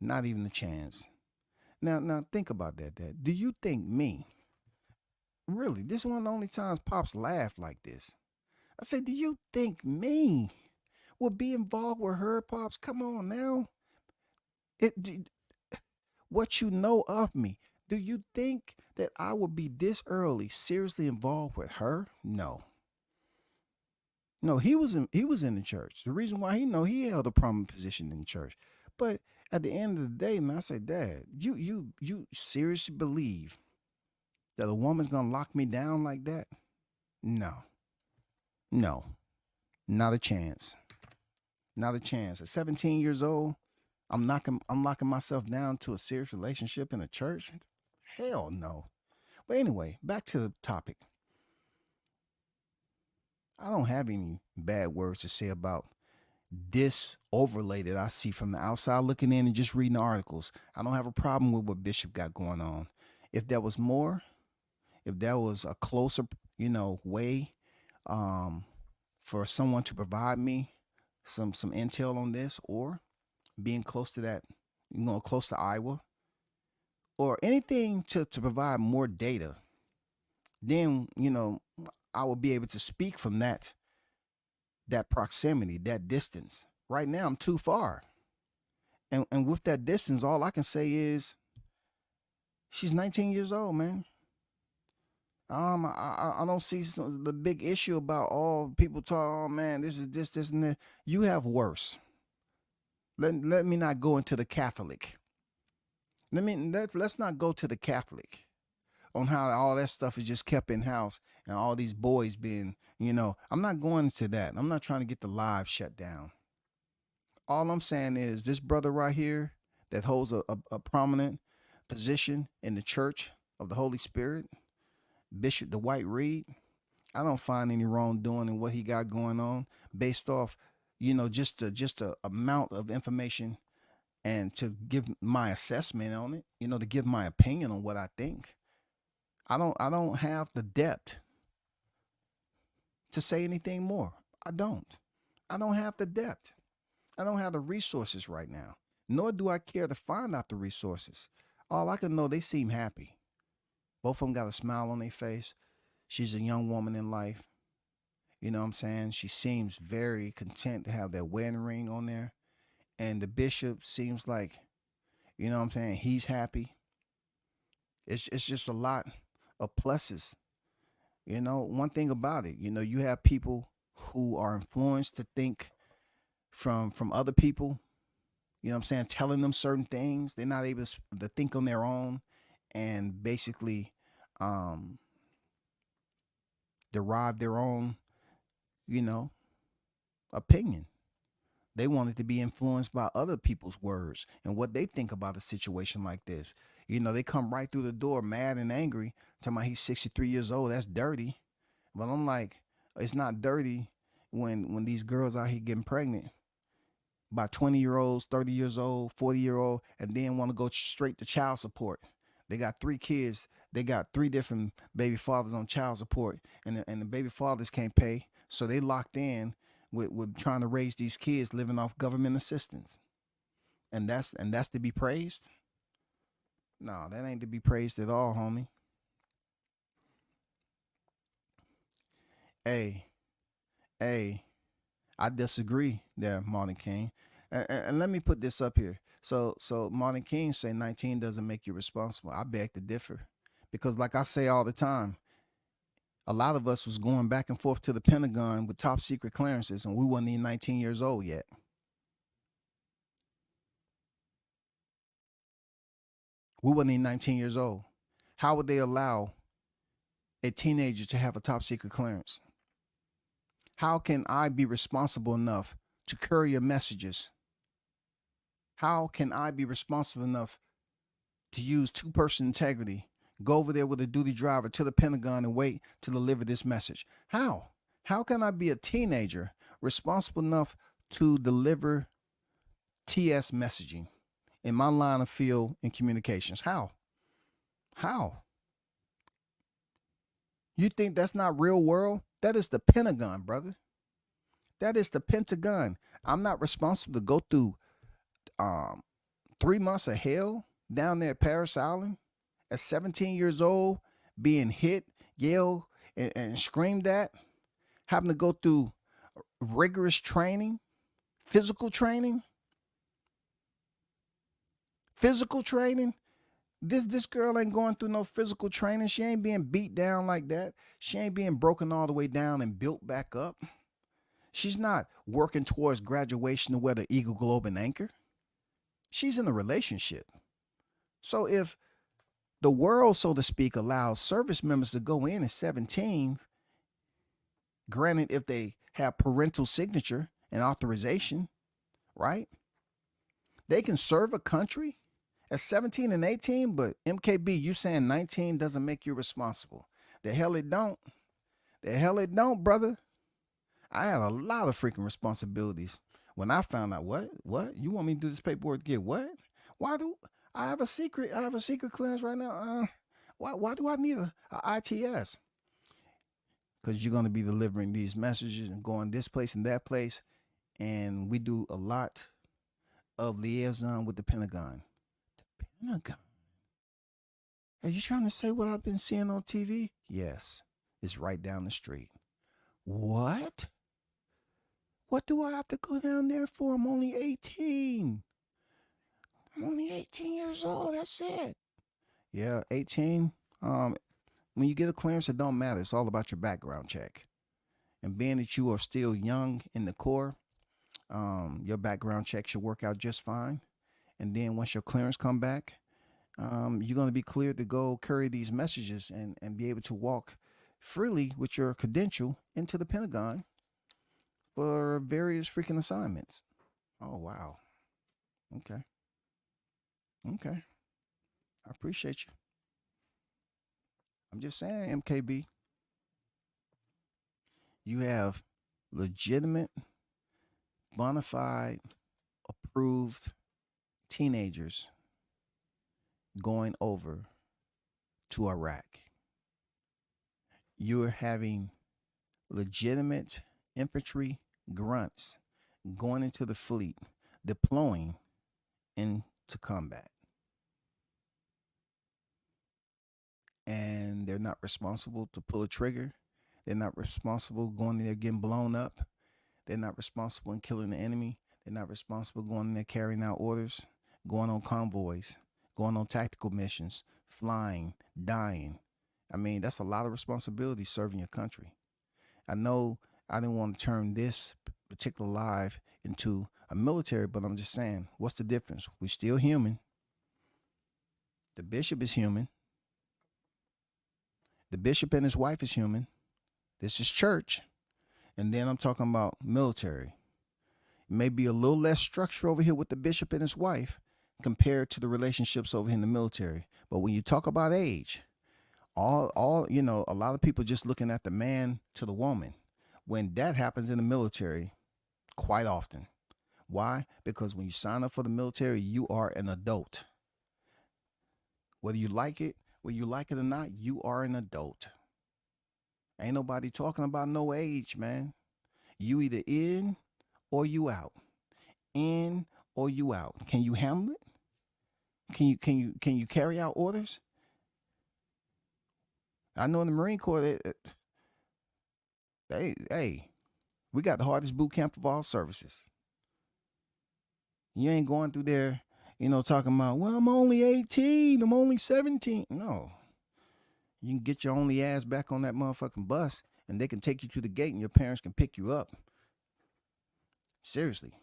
not even a chance." Now think about that, Dad. Do you think me, really, this is one of the only times Pops laughed like this. I said, "Do you think me would be involved with her, Pops? Come on now. What you know of me, do you think that I would be this early seriously involved with her? No. No, he was in the church. The reason why he held a prominent position in the church. But at the end of the day, man, I say, Dad, you seriously believe that a woman's gonna lock me down like that? No. No. Not a chance. Not a chance. At 17 years old, I'm locking myself down to a serious relationship in a church? Hell no. But anyway, back to the topic. I don't have any bad words to say about this overlay that I see from the outside looking in and just reading the articles. I don't have a problem with what Bishop got going on. If there was more, if there was a closer, way, um, for someone to provide me some intel on this, or being close to that, close to Iowa, or anything to provide more data, then I will be able to speak from that proximity, that distance. Right now, I'm too far, and with that distance, all I can say is she's 19 years old, man. I don't see the big issue about all people talk. Oh man, this is this and that. You have worse. Let me not go into the Catholic. Let's not go to the Catholic on how all that stuff is just kept in house and all these boys being, I'm not going into that. I'm not trying to get the live shut down. All I'm saying is this brother right here that holds a prominent position in the Church of the Holy Spirit, Bishop Dwight Reed, I don't find any wrongdoing in what he got going on based off, just a amount of information, and to give my assessment on it, to give my opinion on what I think. I don't have the depth to say anything more. I don't have the depth. I don't have the resources right now, nor do I care to find out the resources. All I can know, they seem happy. Both of them got a smile on their face. She's a young woman in life. You know what I'm saying? She seems very content to have that wedding ring on there. And the bishop seems like, you know what I'm saying, he's happy. It's just a lot of pluses. One thing about it, you have people who are influenced to think from other people, you know what I'm saying, telling them certain things. They're not able to think on their own and basically derive their own, opinion. They wanted to be influenced by other people's words and what they think about a situation like this. They come right through the door mad and angry, talking about he's 63 years old. That's dirty. But I'm like, it's not dirty when these girls out here getting pregnant by 20-year-olds, 30 years old, 40-year-old, and then want to go straight to child support. They got 3 kids. They got 3 different baby fathers on child support, and the baby fathers can't pay, so they locked in with trying to raise these kids living off government assistance. And that's to be praised? No, that ain't to be praised at all, homie. Hey, I disagree there, Martin King. And let me put this up here. So Martin King say 19 doesn't make you responsible. I beg to differ. Because like I say all the time, a lot of us was going back and forth to the Pentagon with top secret clearances, and we wasn't even 19 years old yet. We wasn't even 19 years old. How would they allow a teenager to have a top secret clearance? How can I be responsible enough to courier messages? How can I be responsible enough to use 2-person integrity, go over there with a duty driver to the Pentagon and wait to deliver this message? How? How can I be a teenager responsible enough to deliver TS messaging in my line of field in communications? How? You think that's not real world? That is the Pentagon, brother. That is the Pentagon. I'm not responsible to go through 3 months of hell down there at Paris Island at 17 years old, being hit, yelled, and screamed at, having to go through rigorous training, physical training. This girl ain't going through no physical training. She ain't being beat down like that. She ain't being broken all the way down and built back up. She's not working towards graduation to wear the Eagle, Globe, and Anchor. She's in a relationship. So if the world, so to speak, allows service members to go in at 17, granted if they have parental signature and authorization, right? They can serve a country at 17 and 18, but MKB, you saying 19 doesn't make you responsible. The hell it don't. The hell it don't, brother. I had a lot of freaking responsibilities when I found out what? You want me to do this paperwork to get what? Why do I have a secret? I have a secret clearance right now. Why do I need a ITS? Because you're going to be delivering these messages and going this place and that place. And we do a lot of liaison with the Pentagon. The Pentagon? Are you trying to say what I've been seeing on TV? Yes, it's right down the street. What? What do I have to go down there for? I'm only 18. I'm only 18 years old. That's it. Yeah, 18. When you get a clearance, it don't matter. It's all about your background check. And being that you are still young in the core, your background check should work out just fine. And then once your clearance come back, you're going to be cleared to go carry these messages and be able to walk freely with your credential into the Pentagon for various freaking assignments. Oh, wow. Okay. Okay. I appreciate you. I'm just saying, MKB, you have legitimate, bona fide, approved teenagers going over to Iraq. You're having legitimate infantry grunts going into the fleet, deploying into combat. And they're not responsible to pull a trigger. They're not responsible going in there getting blown up. They're not responsible in killing the enemy. They're not responsible going in there carrying out orders, going on convoys, going on tactical missions, flying, dying. I mean, that's a lot of responsibility serving your country. I know I didn't want to turn this particular live into a military, but I'm just saying, what's the difference? We're still human. The bishop is human. The bishop and his wife is human. This is church. And then I'm talking about military. It may be a little less structure over here with the bishop and his wife compared to the relationships over here in the military. But when you talk about age, a lot of people just looking at the man to the woman. When that happens in the military, quite often. Why? Because when you sign up for the military, you are an adult. Whether you like it or not, you are an adult. Ain't nobody talking about no age, man. You either in or you out. In or you out. Can you handle it? Can you carry out orders? I know in the Marine Corps, we got the hardest boot camp of all services. You ain't going through there, talking about, well, I'm only 18, I'm only 17. No. You can get your only ass back on that motherfucking bus and they can take you to the gate and your parents can pick you up. Seriously.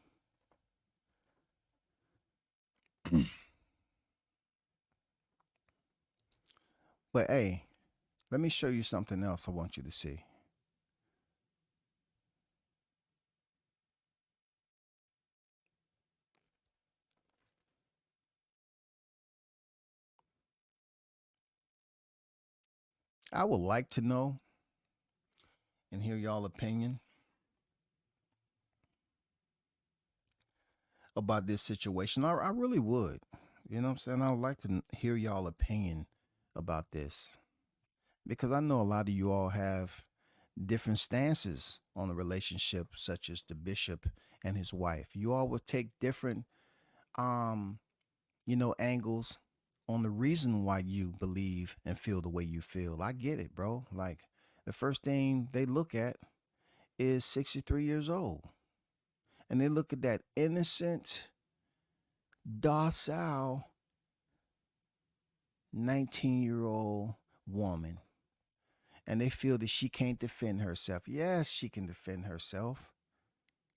But hey, let me show you something else I want you to see. I would like to know and hear y'all opinion about this situation. I really would. You know what I'm saying? I would like to hear y'all opinion about this because I know a lot of you all have different stances on the relationship, such as the bishop and his wife. You all would take different, angles on the reason why you believe and feel the way you feel. I get it, bro. Like the first thing they look at is 63 years old. And they look at that innocent, docile 19-year-old woman. And they feel that she can't defend herself. Yes, she can defend herself.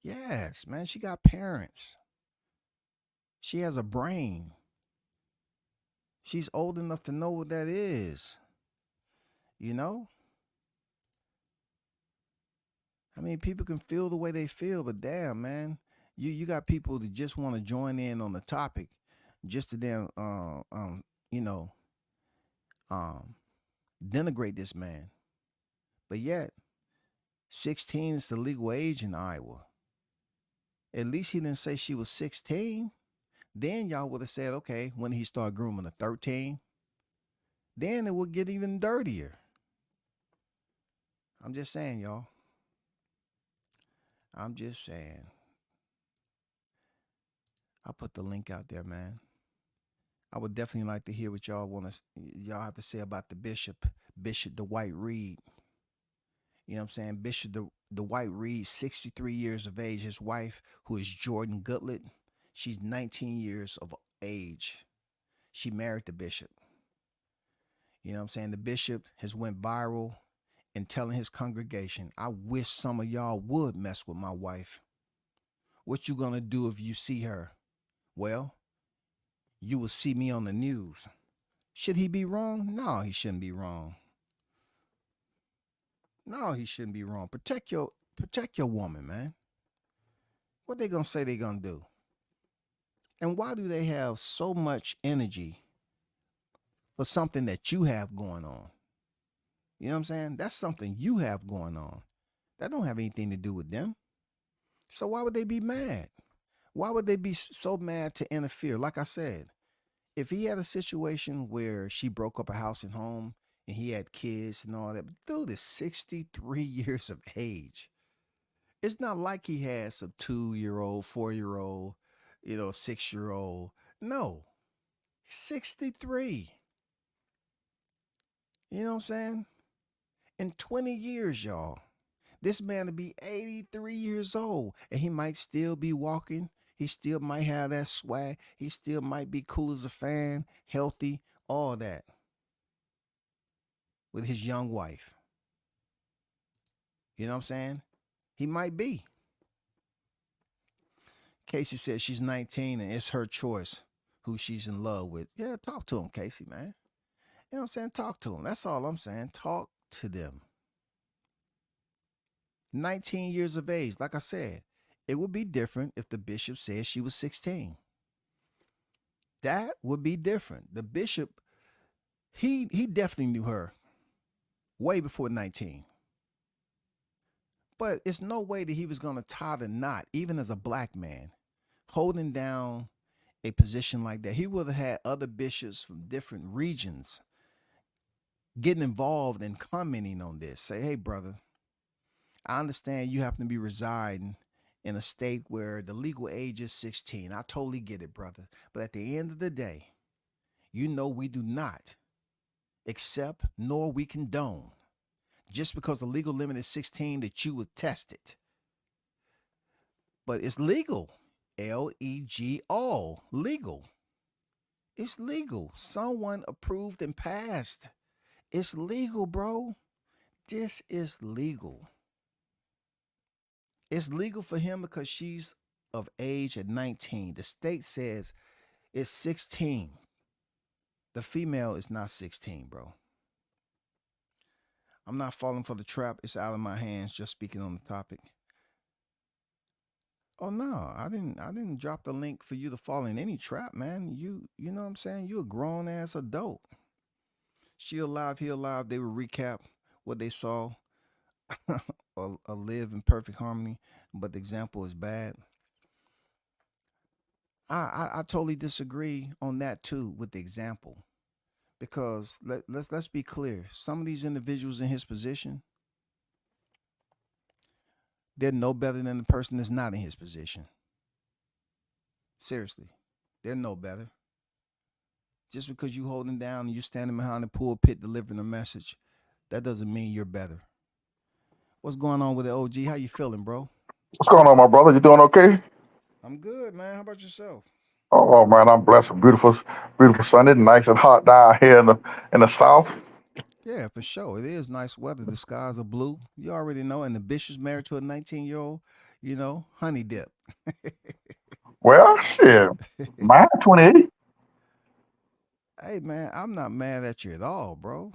Yes, man, she got parents. She has a brain. She's old enough to know what that is. I mean, people can feel the way they feel, but damn, man, you got people that just want to join in on the topic, just to damn, denigrate this man. But yet, 16 is the legal age in Iowa. At least he didn't say she was 16. Then y'all would have said, okay, when he started grooming her, 13. then it will get even dirtier. I'm just saying, y'all. I'm just saying. I'll put the link out there, man. I would definitely like to hear what y'all have to say about the Bishop Dwight Reed. You know what I'm saying? Bishop Dwight Reed, 63 years of age. His wife, who is Jordan Gutlet, she's 19 years of age. She married the bishop. You know what I'm saying? The bishop has went viral in telling his congregation, I wish some of y'all would mess with my wife. What you gonna do if you see her? Well, you will see me on the news. Should he be wrong? No, he shouldn't be wrong. No, he shouldn't be wrong. Protect your woman, man. What they gonna say they gonna do? And why do they have so much energy for something that you have going on? You know what I'm saying? That's something you have going on. That don't have anything to do with them. So why would they be mad? Why would they be so mad to interfere? Like I said, if he had a situation where she broke up a house and home and he had kids and all that, but dude is 63 years of age. It's not like he has a 2-year-old, 4-year-old, 6-year-old. No, 63. You know what I'm saying? In 20 years, y'all, this man will be 83 years old and he might still be walking. He still might have that swag. He still might be cool as a fan, healthy, all that. With his young wife. You know what I'm saying? He might be. Casey says she's 19 and it's her choice who she's in love with. Yeah, talk to him, Casey, man. You know what I'm saying? Talk to him. That's all I'm saying. Talk to them. 19 years of age. Like I said, it would be different if the bishop said she was 16. That would be different. The bishop, he definitely knew her way before 19. But it's no way that he was going to tie the knot, even as a black man, holding down a position like that. He would have had other bishops from different regions getting involved and commenting on this. Say, hey, brother, I understand you happen to be residing in a state where the legal age is 16. I totally get it, brother. But at the end of the day, we do not accept nor we condone just because the legal limit is 16 that you would test it. But it's legal. L-E-G-O. Legal. It's legal. Someone approved and passed. It's legal, bro. This is legal. It's legal for him because she's of age at 19. The state says it's 16. The female is not 16, bro. I'm not falling for the trap. It's out of my hands just speaking on the topic. Oh no, I didn't drop the link for you to fall in any trap, man. You know what I'm saying? You a grown ass adult. She alive, he alive. They will recap what they saw or live in perfect harmony, but the example is bad. I totally disagree on that too with the example. Because let's be clear. Some of these individuals in his position, they're no better than the person that's not in his position. Seriously, they're no better. Just because you holding down and you standing behind the pulpit delivering a message, that doesn't mean you're better. What's going on with the OG? How you feeling, bro? What's going on, my brother? You doing okay? I'm good, man. How about yourself? Oh man, I'm blessed. A beautiful, beautiful Sunday, nice and hot down here in the south. Yeah, for sure. It is nice weather. The skies are blue. You already know. And the bishop's married to a 19-year-old, honey dip. Well, shit, mine 28. Hey, man, I'm not mad at you at all, bro.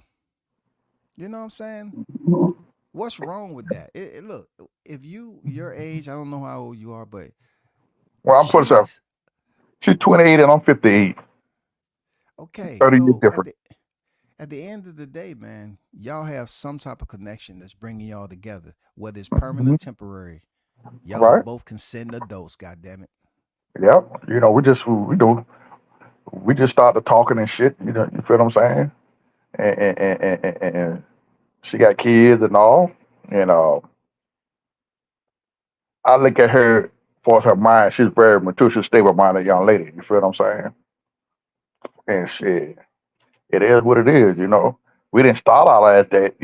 You know what I'm saying? What's wrong with that? Look, if your age, I don't know how old you are, but Well, I'm putting stuff. she's She's 28 and I'm 58. okay. 30 years So different. at the end of the day, man, y'all have some type of connection that's bringing y'all together, whether it's permanent Mhm. or temporary. Y'all are Right? both consenting adults, goddamn it. Yep. We just started talking and shit. You feel what I'm saying? and she got kids and all. And I look at her for her mind. She's very mature, she's stable minded young lady. You feel what I'm saying? And shit, it is what it is. We didn't start out as that.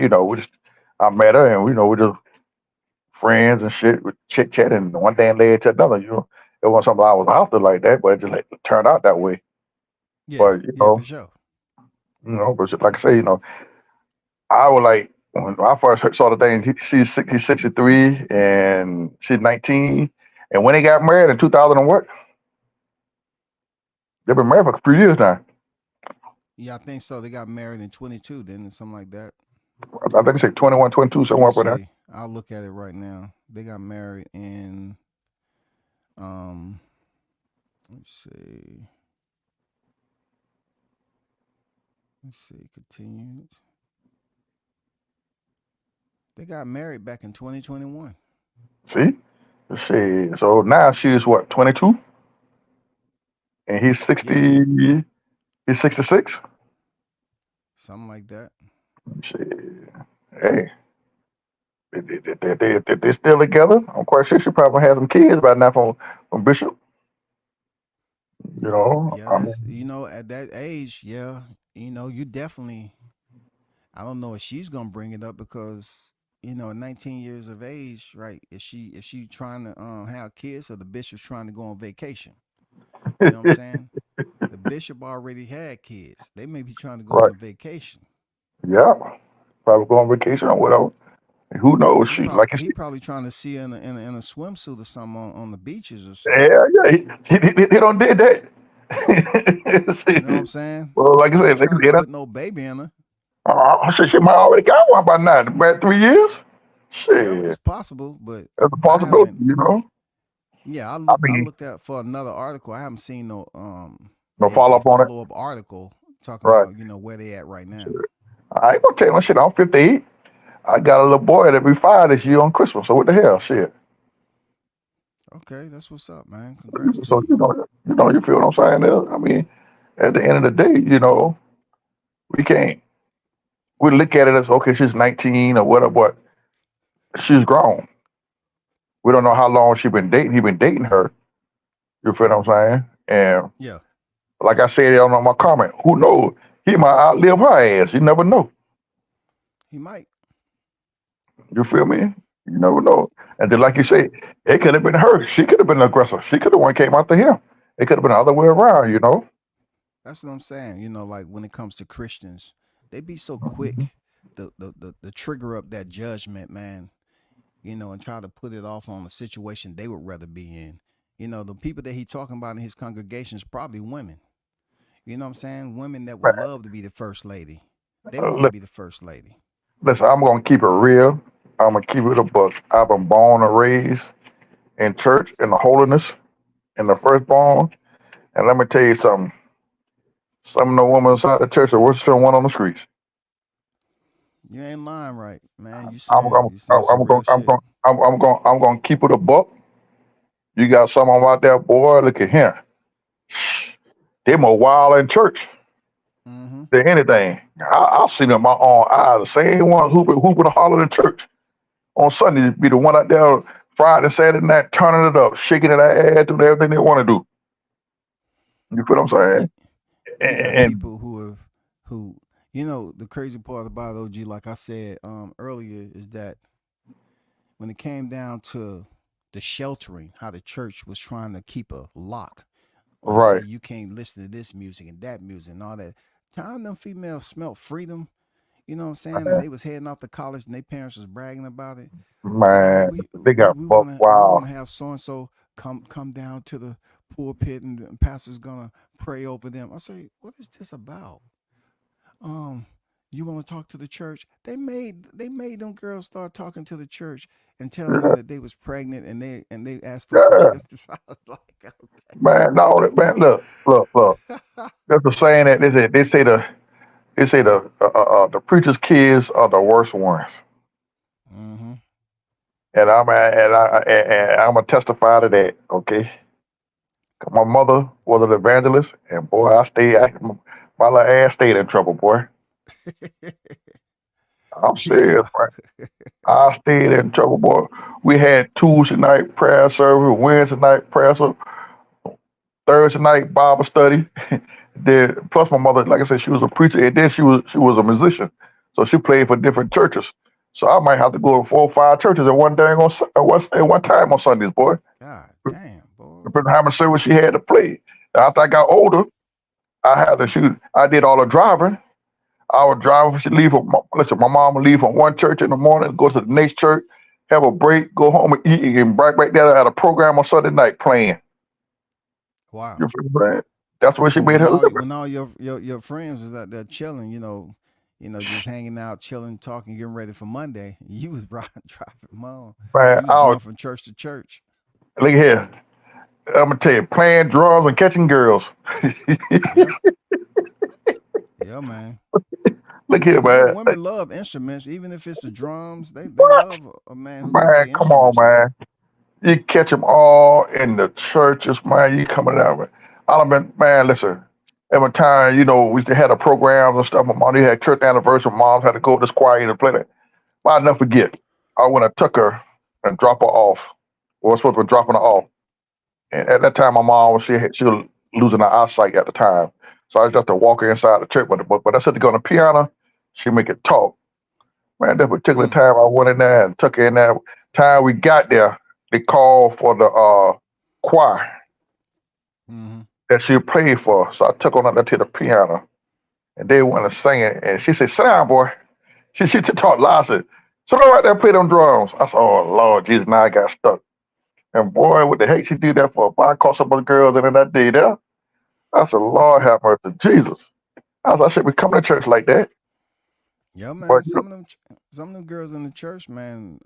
I met her and we just friends and shit, with chit chat, and one thing led to another. It wasn't something I was after like that, but it just turned out that way. Yeah, But yeah, for sure. but like I say, I was like when I first saw the thing. He's 63 and she's 19, and when they got married in 2000 and what? They've been married for a few years now. Yeah, I think so. They got married in 22, didn't it? Something like that. I think they say 21, 22, Let me somewhere up in there. see. I'll look at it right now. They got married in um let's see. Let's see, continued. They got married back in 2021. See, so now she's what, 22, and he's Yeah, 60. He's 66. something like that. Shit, hey, they still together. I'm quite sure she probably has some kids by now from Bishop. Yeah, I that's mean, at that age, yeah, you definitely I don't know if she's gonna bring it up because at 19 years of age, right? Is she trying to have kids or the bishop's trying to go on vacation? You know what I'm saying? The bishop already had kids. They may be trying to go on right? a vacation. Yeah, probably go on vacation or whatever. And who knows? He She probably like you he said, probably trying to see her in a swimsuit or something on the beaches or something. yeah, yeah. He don't did that. You know what I'm Shit. saying? Well, like He I ain't said, trying to put no baby in her. she might already got one by now. About 3 years. Yeah, Shit, it's possible, but that's a I possibility. haven't. You know. Yeah, I I mean, looked at for another article. I haven't seen no no follow a up on it. follow up article talking Right. about where they at right now. Shit. I ain't gonna tell you no shit. I'm 58. I got a little boy that be 5 this year on Christmas. So what the hell, shit. Okay, that's what's up, man. Congrats to So you. you feel what I'm saying? I mean, at the end of the day, we can't. We look at it as okay, she's 19 or whatever, but she's grown. We don't know how long she been dating. He been dating her. You feel what I'm saying? And Yeah, like I said on my comment, who knows? He might outlive her ass. You never know. he might. You feel me? You never know. And then, like you say, it could have been her. She could have been the aggressor. She could have one came after him. It could have been the other way around. That's what I'm saying. Like when it comes to Christians, they be so Mhm. quick the trigger up that judgment, man. And try to put it off on a situation they would rather be in. The people that he talking about in his congregation is probably women. You know what I'm saying? Women that would Man, love to be the first lady. They want to be the first lady. listen, I'm gonna keep it real. I'm gonna keep it a buck. I've been born and raised in church in the holiness in the firstborn. And let me tell you something. Some of the women inside the church are worse than one on the streets. You ain't lying, right, man. You I'm saying I'm you saying some I'm real going I'm shit. going I'm going to keep it a buck. You got some of them out there, boy. Look at him. They more wild in church Mm-hmm. than anything. I've seen them in my own eyes. The same ones hooping and hollering in church on Sunday be the one out there Friday, Saturday night, turning it up, shaking it ass, doing everything they want to do. You feel what I'm You, saying? you got And people who the crazy part about OG, like I said earlier, is that when it came down to the sheltering, how the church was trying to keep a lock and say right, you can't listen to this music and that music and all that. Time them females smelt freedom, you know what I'm saying, and man, they was heading off to college and their parents was bragging about it. Oh, man, we they we got we buck wanna we wild. wanna have so and so come down to the pulpit and the pastor's gonna pray over them. I say, what is this about? Um, you want to talk to the church? They made them girls start talking to the church and telling them Yeah, that they was pregnant and they asked for yeah, forgiveness. I was like, man. No, man. Look. okay. There's a saying that they say the preacher's kids are the worst ones, Mm-hmm. and I'm gonna testify to that. Okay, 'cause my mother was an evangelist, and boy, my little ass stayed in trouble, boy. I'm serious, Yeah. man. I stayed in trouble, boy. We had Tuesday night prayer service, Wednesday night prayer service, Thursday night Bible study. Then plus my mother, like I said, she was a preacher, and then she was a musician, so she played for different churches. So I might have to go to 4 or 5 churches at one day at one time on Sundays, boy. God damn, boy. Depending on how much service she had to play. After I got older, I had to shoot. I did all the driving. I would drive. She leave. Listen, my mom would leave from one church in the morning, go to the next church, have a break, go home and eat, and right there at a program on Sunday night playing. Wow. You feel me? That's where she So made her living. when all your friends was out there chilling, just hanging out, chilling, talking, getting ready for Monday, you was driving mom. Man, You was going from church to church. look here. I'm gonna tell you, playing drums and catching girls. Yeah. Yeah, man. Look here, man. Women love instruments, even if it's the drums. They love a man who can Man, play come on, instruments, man. man. You catch them all in the churches, man. You coming out with. I done been, man. Listen, every time we had a programs and stuff. My mom, they had church anniversary. Moms had to go to this choir and play that. But I never forget. I went and took her and drop her off. We was supposed to be dropping her off. And at that time, my mom she was losing her eyesight at the time, so I just had to walk her inside the church. But I said to go on the piano, she make it talk. Man, that particular Mm. time I went in there and took her in there. Time we got there, they called for the choir Mm-hmm. that she played for. So I took her on there to the piano, and they went to sing it. And she said, "Sit down, boy." She talked loud. I said, "Sit down right there, play them drums." I said, "Oh Lord Jesus!" Now I got stuck. And boy, what the heck she did that for? I caught some of the girls in that day there. I said, Lord have mercy, Jesus. I should be coming to church like that. Yeah, But man. Some of them girls in the church, man.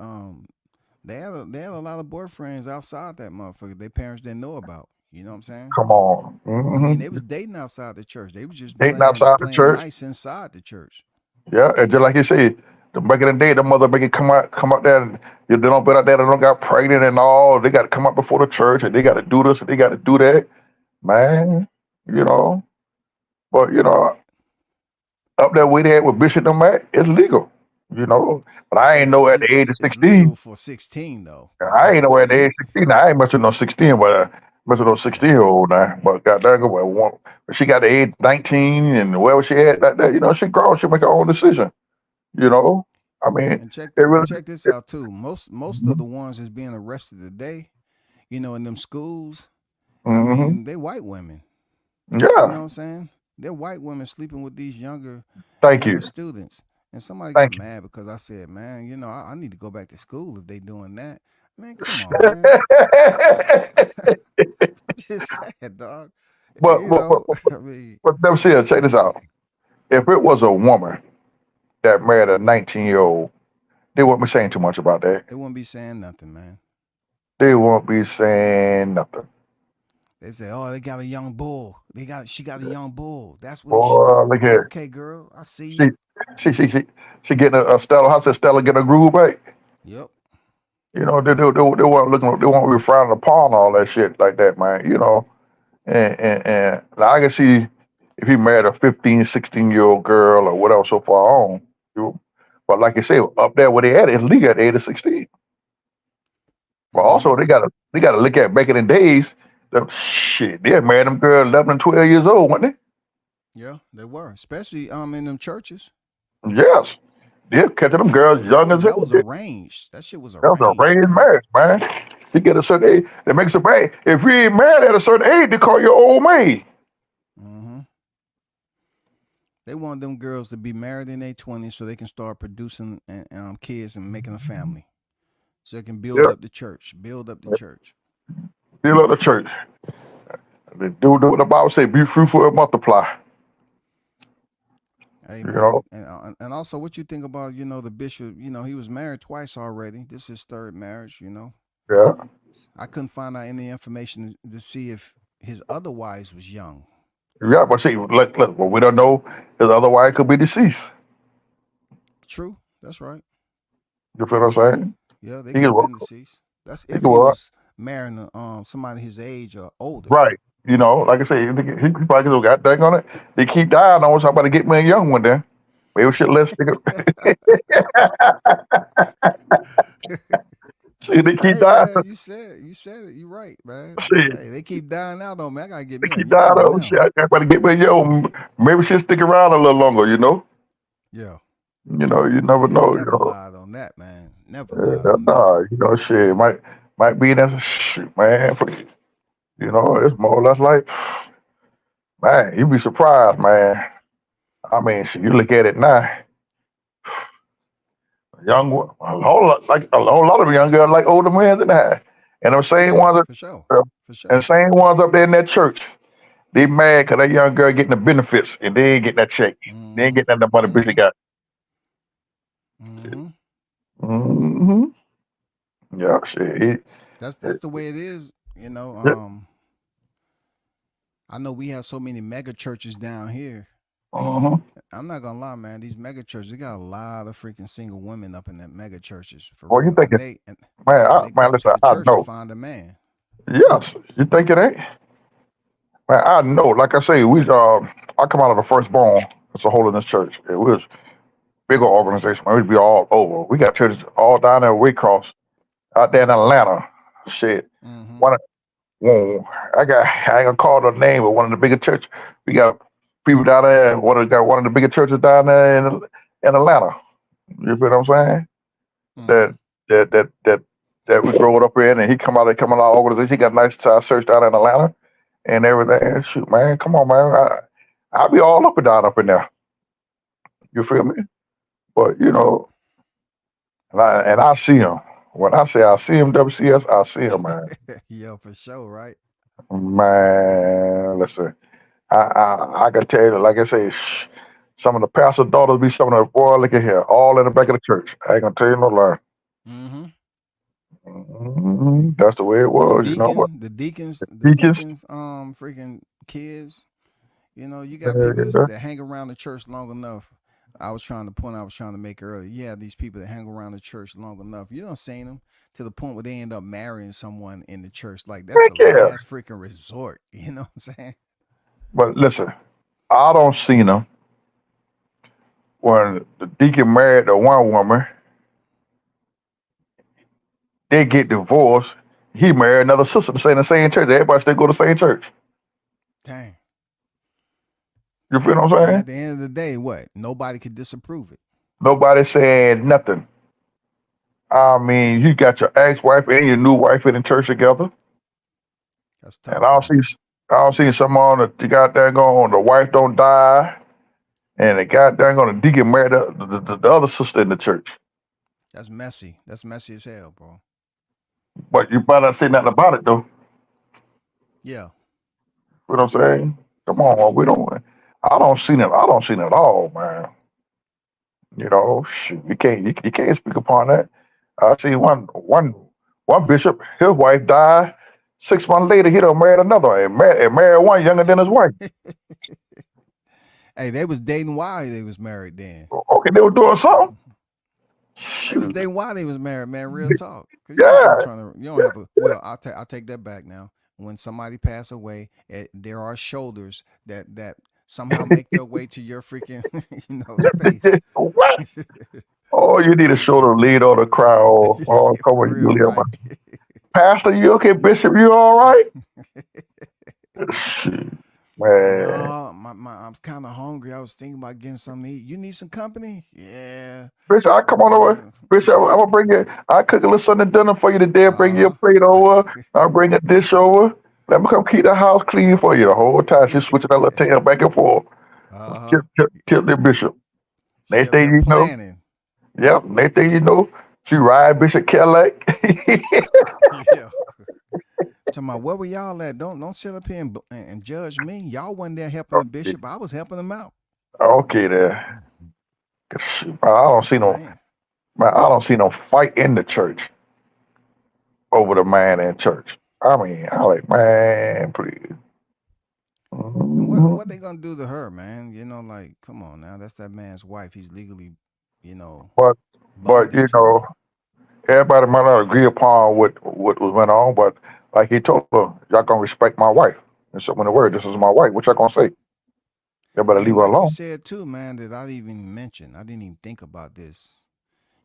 They had a lot of boyfriends outside that motherfucker. Their parents didn't know about. You know what I'm saying? come on. I mean, they Mm-hmm. was dating outside the church. They was just Dating playing outside the playing church. nice inside the church. Yeah, and just like you said, back in the day, the mother make it come out there, and if they don't been out there, they don't got pregnant and all. They got to come up before the church, and they got to do this, and they got to do that. Man, you know. But up there where they at with Bishop and Matt, it's legal. But I ain't Yeah, know at the age of it's 16. legal for 16 though. I ain't know at the age of 16. I ain't messing with no 16, but messing with no Yeah. 16-year-old now. But goddamn, well, when she got the age 19 and wherever she at, she grown. She make her own decision. You know, I mean, And check it really. and check this out too. Most of the ones that's being arrested today, in them schools, I Mm-hmm. mean, they white women. You know Yeah. what I'm saying? They're white women sleeping with these Thank younger you. students. And somebody got Thank you. mad because I said, man, I need to go back to school if they doing that. Man, come on, man. I'm just saying, dog. but, but, but, but, I mean, but let me see. Check this out. If it was a woman that married a 19-year-old, they wouldn't be saying too much about that. they wouldn't be saying nothing, man. They won't be saying nothing. They say, oh, they got a young bull. She got a young bull. That's what she. Boy, look Oh, here. okay, girl. I see She, you. she getting a Stella. How said Stella getting a groove back? Yep. They weren't looking. They won't be frowning upon all that shit like that, man. And now I can see if he married a 15, 16-year-old girl or whatever so far on. But like you say, up there where they at, it's legal at the age of 16. But Mm-hmm. also they gotta look at back in the days. Shit, they had married them girls 11 and 12 years old, weren't Yeah, they were, especially in them churches. they? Yes. They're catching them girls That young was as that hell. was arranged. That shit was That was a arranged, arranged man. marriage, man. You get a certain age, it makes it bad. If you ain't married at a certain age, they call you old maid. Mm-hmm. They want them girls to be married in their 20s so they can start producing kids and making a family. So they can build Yeah, up the church. Build up the church. they love the church. They do what the Bible say: be fruitful and multiply. Hey You man, know, and also what you think about the bishop? He was married twice already. This is his third marriage. yeah, I couldn't find out any information to see if his other wives was young. yeah. But see, look. Well, we don't know. His other wife could be deceased. True, that's right. You feel what I'm saying? Yeah, they He could could, have been deceased. That's he if could, he was marrying somebody his age or older. right. Like I say, he probably could have got dang on it. They keep dying on us. I'm about to get me a young one then. Maybe we should let's stick See, they keep Hey dying. man, you said it. You right, man. Shit, Hey, they keep dying out though, man. I gotta get they me a keep dying. young one Oh shit, now. I gotta get me yo. Maybe we should stick around a little longer. Yeah. You Yeah, never you know. never lied on that, man. Never lied Yeah, on that. nah, shit might be that shit, man. It's more or less like, man, you'd be surprised, man. I mean, shit, you look at it now, a whole lot, like a whole lot of young girls like older men than that, and them same Yeah, ones, for sure. For and sure. same ones up there in that church, they mad because that young girl getting the benefits and they ain't getting that check, they ain't Mm-hmm. getting that money Bishop Mm-hmm. got. Mm-hmm. Hmm. Yeah, shit. That's the way it is. Yeah. I know we have so many mega churches down here. Uh-huh. I'm not gonna lie, man. These mega churches, they got a lot of freaking single women up in that mega churches for Well, you real, thinking, man? and they Man, come to listen, the I church to know. find a man. Yes, you think it ain't? Man, I know. Like I say, I come out of the firstborn. It's a holiness church. It was bigger organization. Man, we'd be all over. We got churches all down there, Waycross, out there in Atlanta. Shit, Mm-hmm. one, of- one I ain't gonna call the name, but one of the bigger churches. We got people down there. One of the bigger churches down there in Atlanta. You feel what I'm saying? Mm-hmm. That that we growing up in, and he come out of our organization. He got a nice size church down in Atlanta and everything. Shoot, man, come on, man. I'll be all up and down up in there. You feel me? But Yep. I see him. When I say I see him, WCS, I see him, man. Yeah, for sure, right? Man, listen, I can tell you, like I say, some of the pastor daughters be some of the boy. Look at here, all in the back of the church. I ain't gonna tell you no lie. Mm-hmm. That's the way it was, you know. But The deacons, deacons, freaking kids. You got people yeah, that hang around the church long enough. I was trying to point I was trying to make earlier. Yeah, these people that hang around the church long enough. You don't seen them to the point where they end up marrying someone in the church. Like that's heck the yeah. last freaking resort. You know what I'm saying? But listen, I don't see them when the deacon married the one woman, they get divorced. He married another sister to stay in the same church. Everybody still go to the same church. Dang. You feel what I'm And saying? at the end of the day, what? Nobody could disapprove it. Nobody saying nothing. I mean, you got your ex-wife and your new wife in the church together, That's and tough, man. I don't see someone that the goddamn going, the wife don't die, and the goddamn going the deacon married the other sister in the church. That's messy. That's messy as hell, bro. But you better not say nothing about it though. Yeah. You know what I'm saying? Come on, man, we don't. I don't see them. I don't see them at all, man. Shoot, you can't speak upon that. I see one bishop, his wife died. 6 months later, he done married another and married one younger than his wife. Hey, they was dating while they was married then. Okay, they were doing something. They was Shoot, dating while they was married, man. Real talk. Cause you just yeah, don't trying to. You don't have a. Well, I'll take that back now. When somebody pass away, there are shoulders that somehow make their way to your freaking space. what? Oh, you need a shoulder lead on the crowd. Oh, come For on, real, Julia. right? Pastor, you okay? Bishop, you all right? Shoot, man. No, I'm kind of hungry. I was thinking about getting something to eat. You need some company? Yeah. Bishop, I come on over. Yeah. Bishop, I'm gonna bring you. I cook a little Sunday dinner for you today. Bring you a Uh plate over. I'll bring a dish over. Let me come keep the house clean for you the whole time. She's switching that little tail back and forth. huh. Tip the bishop. She Next up thing there you know, planning. yep. Next thing you know, she ride Bishop Cadillac. Yeah. Talking about where were y'all at? Don't sit up here and judge me. Y'all wasn't there helping the okay, bishop. I was helping him out. okay there. 'Cause, shoot, man, I ain't. I don't see no fight in the church over the man in church. I mean, I like, man, please. And Mhm. what they gonna do to her, man? Like, come on now. That's that man's wife. He's legally, you know, But but bonded to her. everybody might not agree upon what was went on, but like he told her, y'all gonna respect my wife. And so when the word, this is my wife, what y'all gonna say? They better leave And her like you alone. said too, man, that I didn't even mention. I didn't even think about this.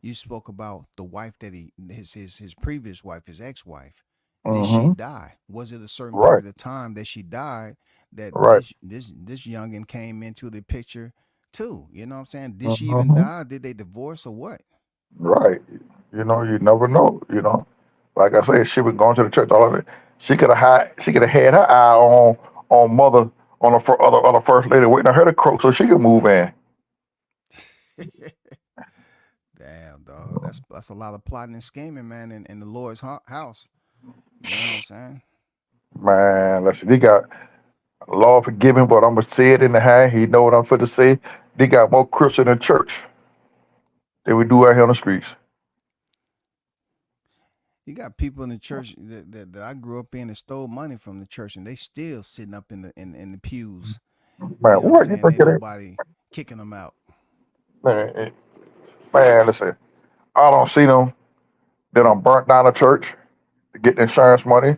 You spoke about the wife that his previous wife, his ex-wife. Did she Mm-hmm. die? Was it a certain Right. period of time that she died that Right. this youngin came into the picture too? You know what I'm saying? Did she even Mm-hmm. die? Did they divorce or what? Right. You know, you never know. You know, like I said, she was going to the church all of it. She could have had her eye on mother on the other first lady waiting on her to croak so she could move in. Damn, dog. That's a lot of plotting and scheming, man, in the Lord's house. You know what I'm saying? Man, listen, he got Lord forgive him, but I'm gonna say it in the hand. He know what I'm fit to say. They got more Christian in church than we do out here on the streets. You got people in the church that I grew up in that stole money from the church, and they still sitting up in the pews. Man, You know what I'm what you saying? think Ain't it is? nobody kicking them out. Man, listen, I don't see them. They done burnt down the church to get the insurance money.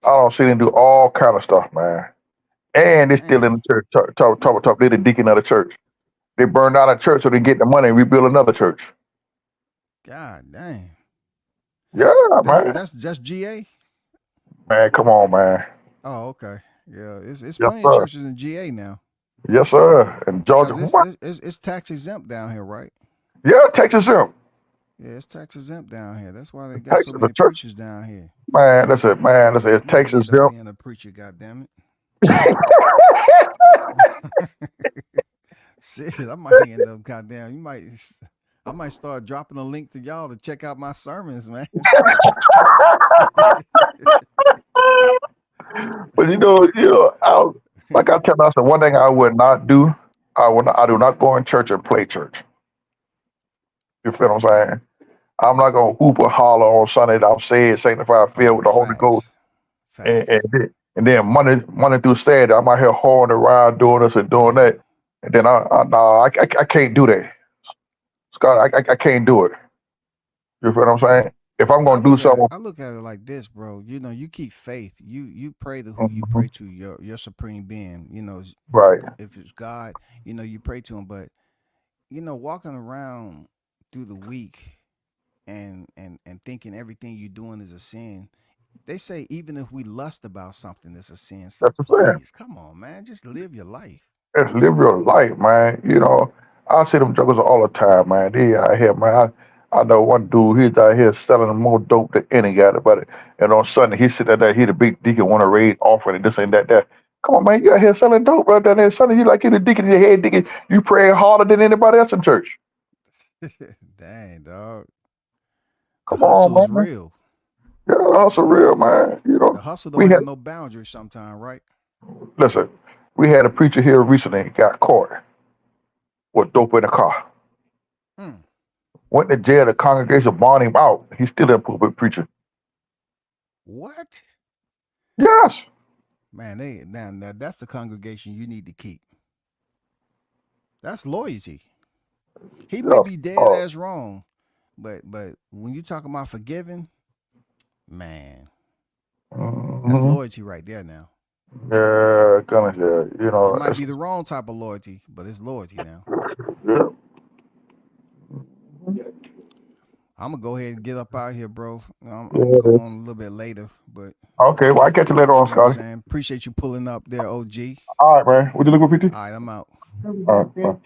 I don't see them do all kind of stuff, man. And they still in Man, the church. Talk. They the deacon of the church. They burn down the church so they get the money and rebuild another church. God dang. Yeah, That's man. that's just GA. Man, come on, man. Oh, okay. Yeah, it's Yes, plenty of sir. churches in GA now Yes, sir. And Georgia, because it's what? it's, it's it's tax exempt down here, right? Yeah, Texas him. Yeah, it's tax exempt down here. That's why they got so Texas, the many church. preachers down here. Man, that's it, man. That's it. I might Texas end up them. being a preacher. God damn it. Shit, I might end up. Goddamn, you might. I might start dropping a link to y'all to check out my sermons, man. Shit. But like I tell myself, one thing I would not do, I do not go in church and play church. You feel what I'm saying? I'm not gonna hoop or holler on Sunday that I'm saved, sanctified, filled Oh, with the Holy Ghost, facts, and facts. Monday through Saturday, I'm out here hoeing around doing this and doing Yeah, that, and then no, I can't do that, Scott. I can't do it. You feel what I'm saying? If I'm gonna do something, I look at it like this, bro. You know, you keep faith. You pray to who you mhm, pray to, your supreme being. You know, right? if it's God, you know, you pray to him. But you know, walking around through the week and thinking everything you're doing is a sin. They say even if we lust about something, it's a sin. So That's what I'm saying. please, come on, man, just live your life. Just live your life, man. You know, I see them jokers all the time, man. They out here, man. I know one dude, he's out here selling more dope than any guy about it. And on Sunday, he sitting there, he the big deacon, want to raise offering and this and that. Come on, man, you out here selling dope right down there Sunday. You like you the deacon, your head deacon. You pray harder than anybody else in church. Dang, dog. The Come on, hustle is man. real. Yeah, that's a real man. You The know, hustle we don't had have no boundaries sometimes, right? listen. We had a preacher here recently got caught with dope in the car. Hmm. Went to jail. The congregation bonded him out. He's still in pulpit preaching. What? Yes. Man, now that's the congregation you need to keep. That's loyalty. He may Yes. be dead Oh. as wrong, but when you talk about forgiving, man, that's Hmm. loyalty right there now. Yeah, goodness, yeah. You It know, might be the wrong type of loyalty, but it's loyalty now. yeah. I'm gonna go ahead and get up out here, bro. I'm gonna go Yeah. on a little bit later, but Okay, well, I catch you later on, you know what I'm Scotty. saying. Appreciate you pulling up there, OG. All right, man. Would you look with PT? All right, I'm out. All right. Bye.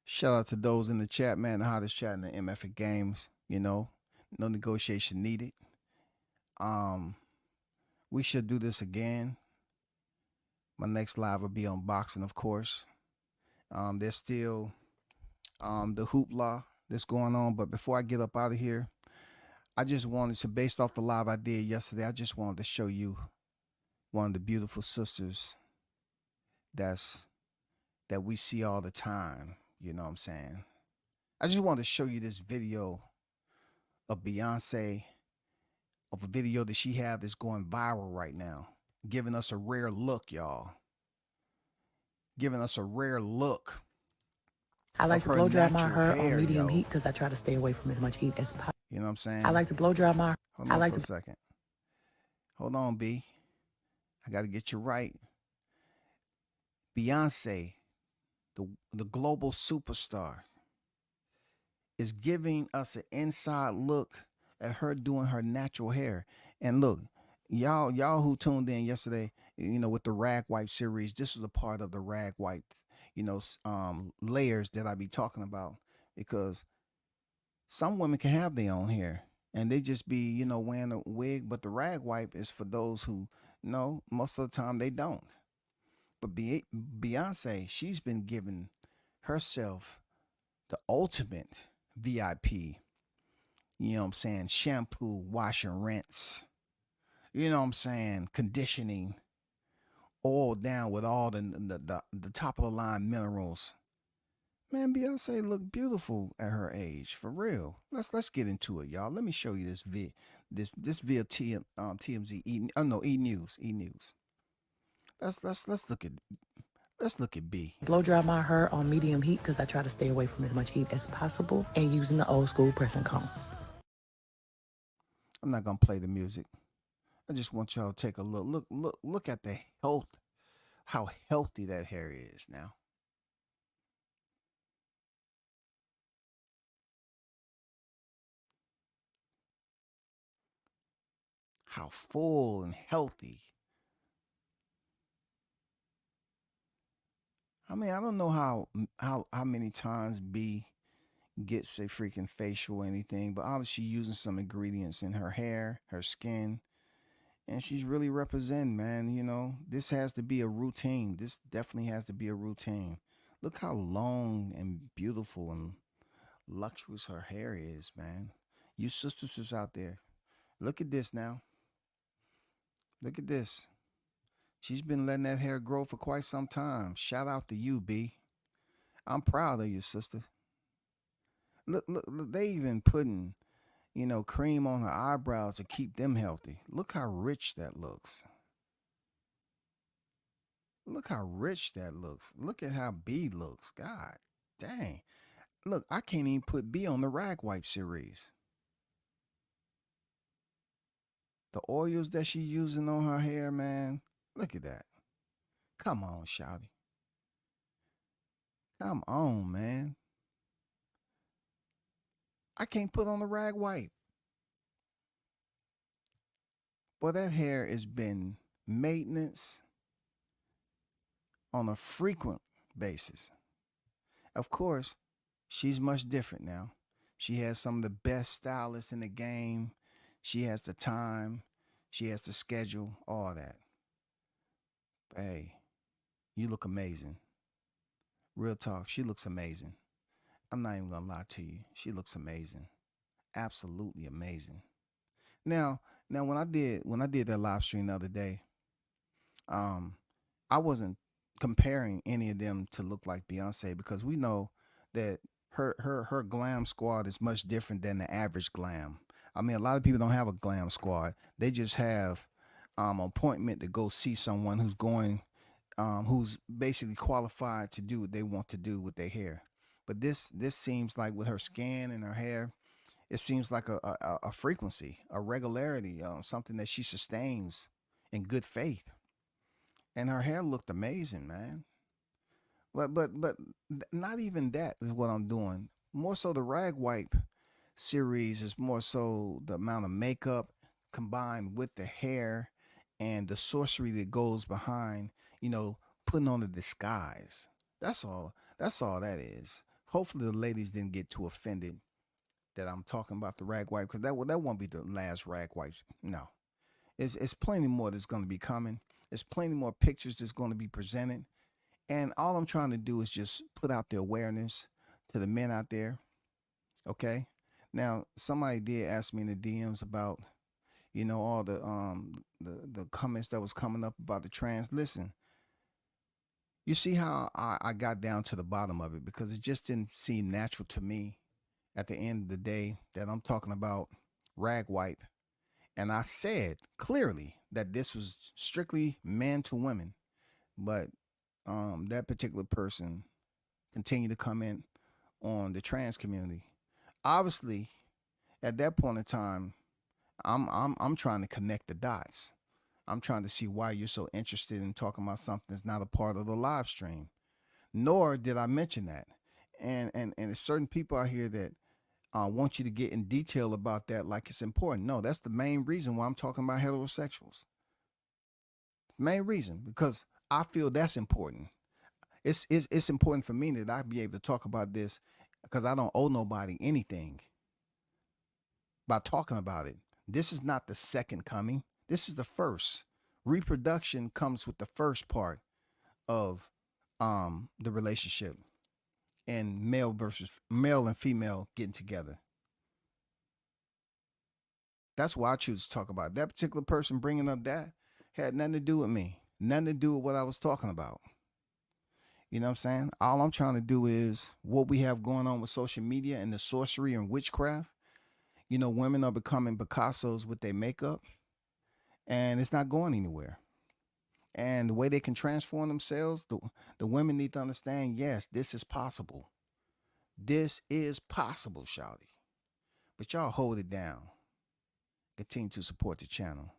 Shout out to those in the chat, man. The hottest chat in the MF games. You know, no negotiation needed. Um, we should do this again. My next live will be on boxing, of course. There's still the hoopla that's going on, but before I get up out of here, I just wanted to, based off the live I did yesterday, I just wanted to show you one of the beautiful sisters that's that we see all the time. You know what I'm saying? I just wanted to show you this video of Beyonce, of a video that she have that's going viral right now, giving us a rare look, y'all. Giving us a rare look I like of to her blow dry my natural hair on hair, medium yo. heat because I try to stay away from as much heat as possible. You know what I'm I saying? like to blow dry my. Hold I on like for a to. second. Hold on, B. I got to get you right. Beyonce, the global superstar, is giving us an inside look at her doing her natural hair. And look, y'all who tuned in yesterday, with the rag wipe series, this is a part of the rag wipe, layers that I be talking about, because some women can have their own hair and they just be, wearing a wig, but the rag wipe is for those who know most of the time they don't. But Beyonce, she's been giving herself the ultimate VIP, shampoo, wash and rinse, conditioning, oil down with all the top of the line minerals. Man, Beyonce look beautiful at her age, for real. Let's get into it, y'all. Let me show you this via TMZ E News. Let's look at B. Blow dry my hair on medium heat because I try to stay away from as much heat as possible, and using the old school pressing comb. I'm not gonna play the music. I just want y'all to take a look at the health, how healthy that hair is now. How full and healthy. I mean, I don't know how many times B gets a freaking facial or anything, but obviously using some ingredients in her hair, her skin, and she's really representing, man. This has to be a routine. This definitely has to be a routine. Look how long and beautiful and luxurious her hair is, man. You sisters is out there. Look at this now. Look at this. She's been letting that hair grow for quite some time. Shout out to you, B. I'm proud of you, sister. Look, they even putting, cream on her eyebrows to keep them healthy. Look how rich that looks. Look how rich that looks. Look at how B looks. God dang. Look, I can't even put B on the rag wipe series. The oils that she using on her hair, man. Look at that. Come on, shawty. Come on, man. I can't put on the rag wipe. Well, that hair has been maintenance on a frequent basis. Of course, she's much different now. She has some of the best stylists in the game. She has the time. She has the schedule, all that. Hey, you look amazing. Real talk, she looks amazing. I'm not even gonna lie to you. She looks amazing. Absolutely amazing. Now when I did that live stream the other day, I wasn't comparing any of them to look like Beyonce, because we know that her glam squad is much different than the average glam. I mean, a lot of people don't have a glam squad. They just have an appointment to go see someone who's basically qualified to do what they want to do with their hair. But this seems like, with her skin and her hair, it seems like a frequency, a regularity, something that she sustains in good faith. And her hair looked amazing, man. But not even that is what I'm doing. More so, the rag wipe series is more so the amount of makeup combined with the hair and the sorcery that goes behind, putting on the disguise. That's all. That's all that is. Hopefully the ladies didn't get too offended that I'm talking about the rag wipe, because that won't be the last rag wipe. No, it's plenty more that's going to be coming. There's plenty more pictures that's going to be presented, and all I'm trying to do is just put out the awareness to the men out there. Okay. Now, somebody did ask me in the DMs about, all the comments that was coming up about the trans. Listen, you see how I got down to the bottom of it, because it just didn't seem natural to me at the end of the day that I'm talking about rag wipe. And I said clearly that this was strictly men to women, but that particular person continued to comment on the trans community. Obviously, at that point in time, I'm trying to connect the dots. I'm trying to see why you're so interested in talking about something that's not a part of the live stream. Nor did I mention that. And there's certain people out here that want you to get in detail about that like it's important. No, that's the main reason why I'm talking about heterosexuals. Main reason, because I feel that's important. It's important for me that I be able to talk about this because I don't owe nobody anything by talking about it. This is not the second coming. This is the first. Reproduction comes with the first part of the relationship and male and female getting together. That's why I choose to talk about it. That particular person bringing up that had nothing to do with me, nothing to do with what I was talking about. You know what I'm saying? All I'm trying to do is what we have going on with social media and the sorcery and witchcraft. You know, women are becoming Picassos with their makeup, and it's not going anywhere. And the way they can transform themselves, the women need to understand, yes, this is possible. This is possible, shawty. But y'all hold it down. Continue to support the channel.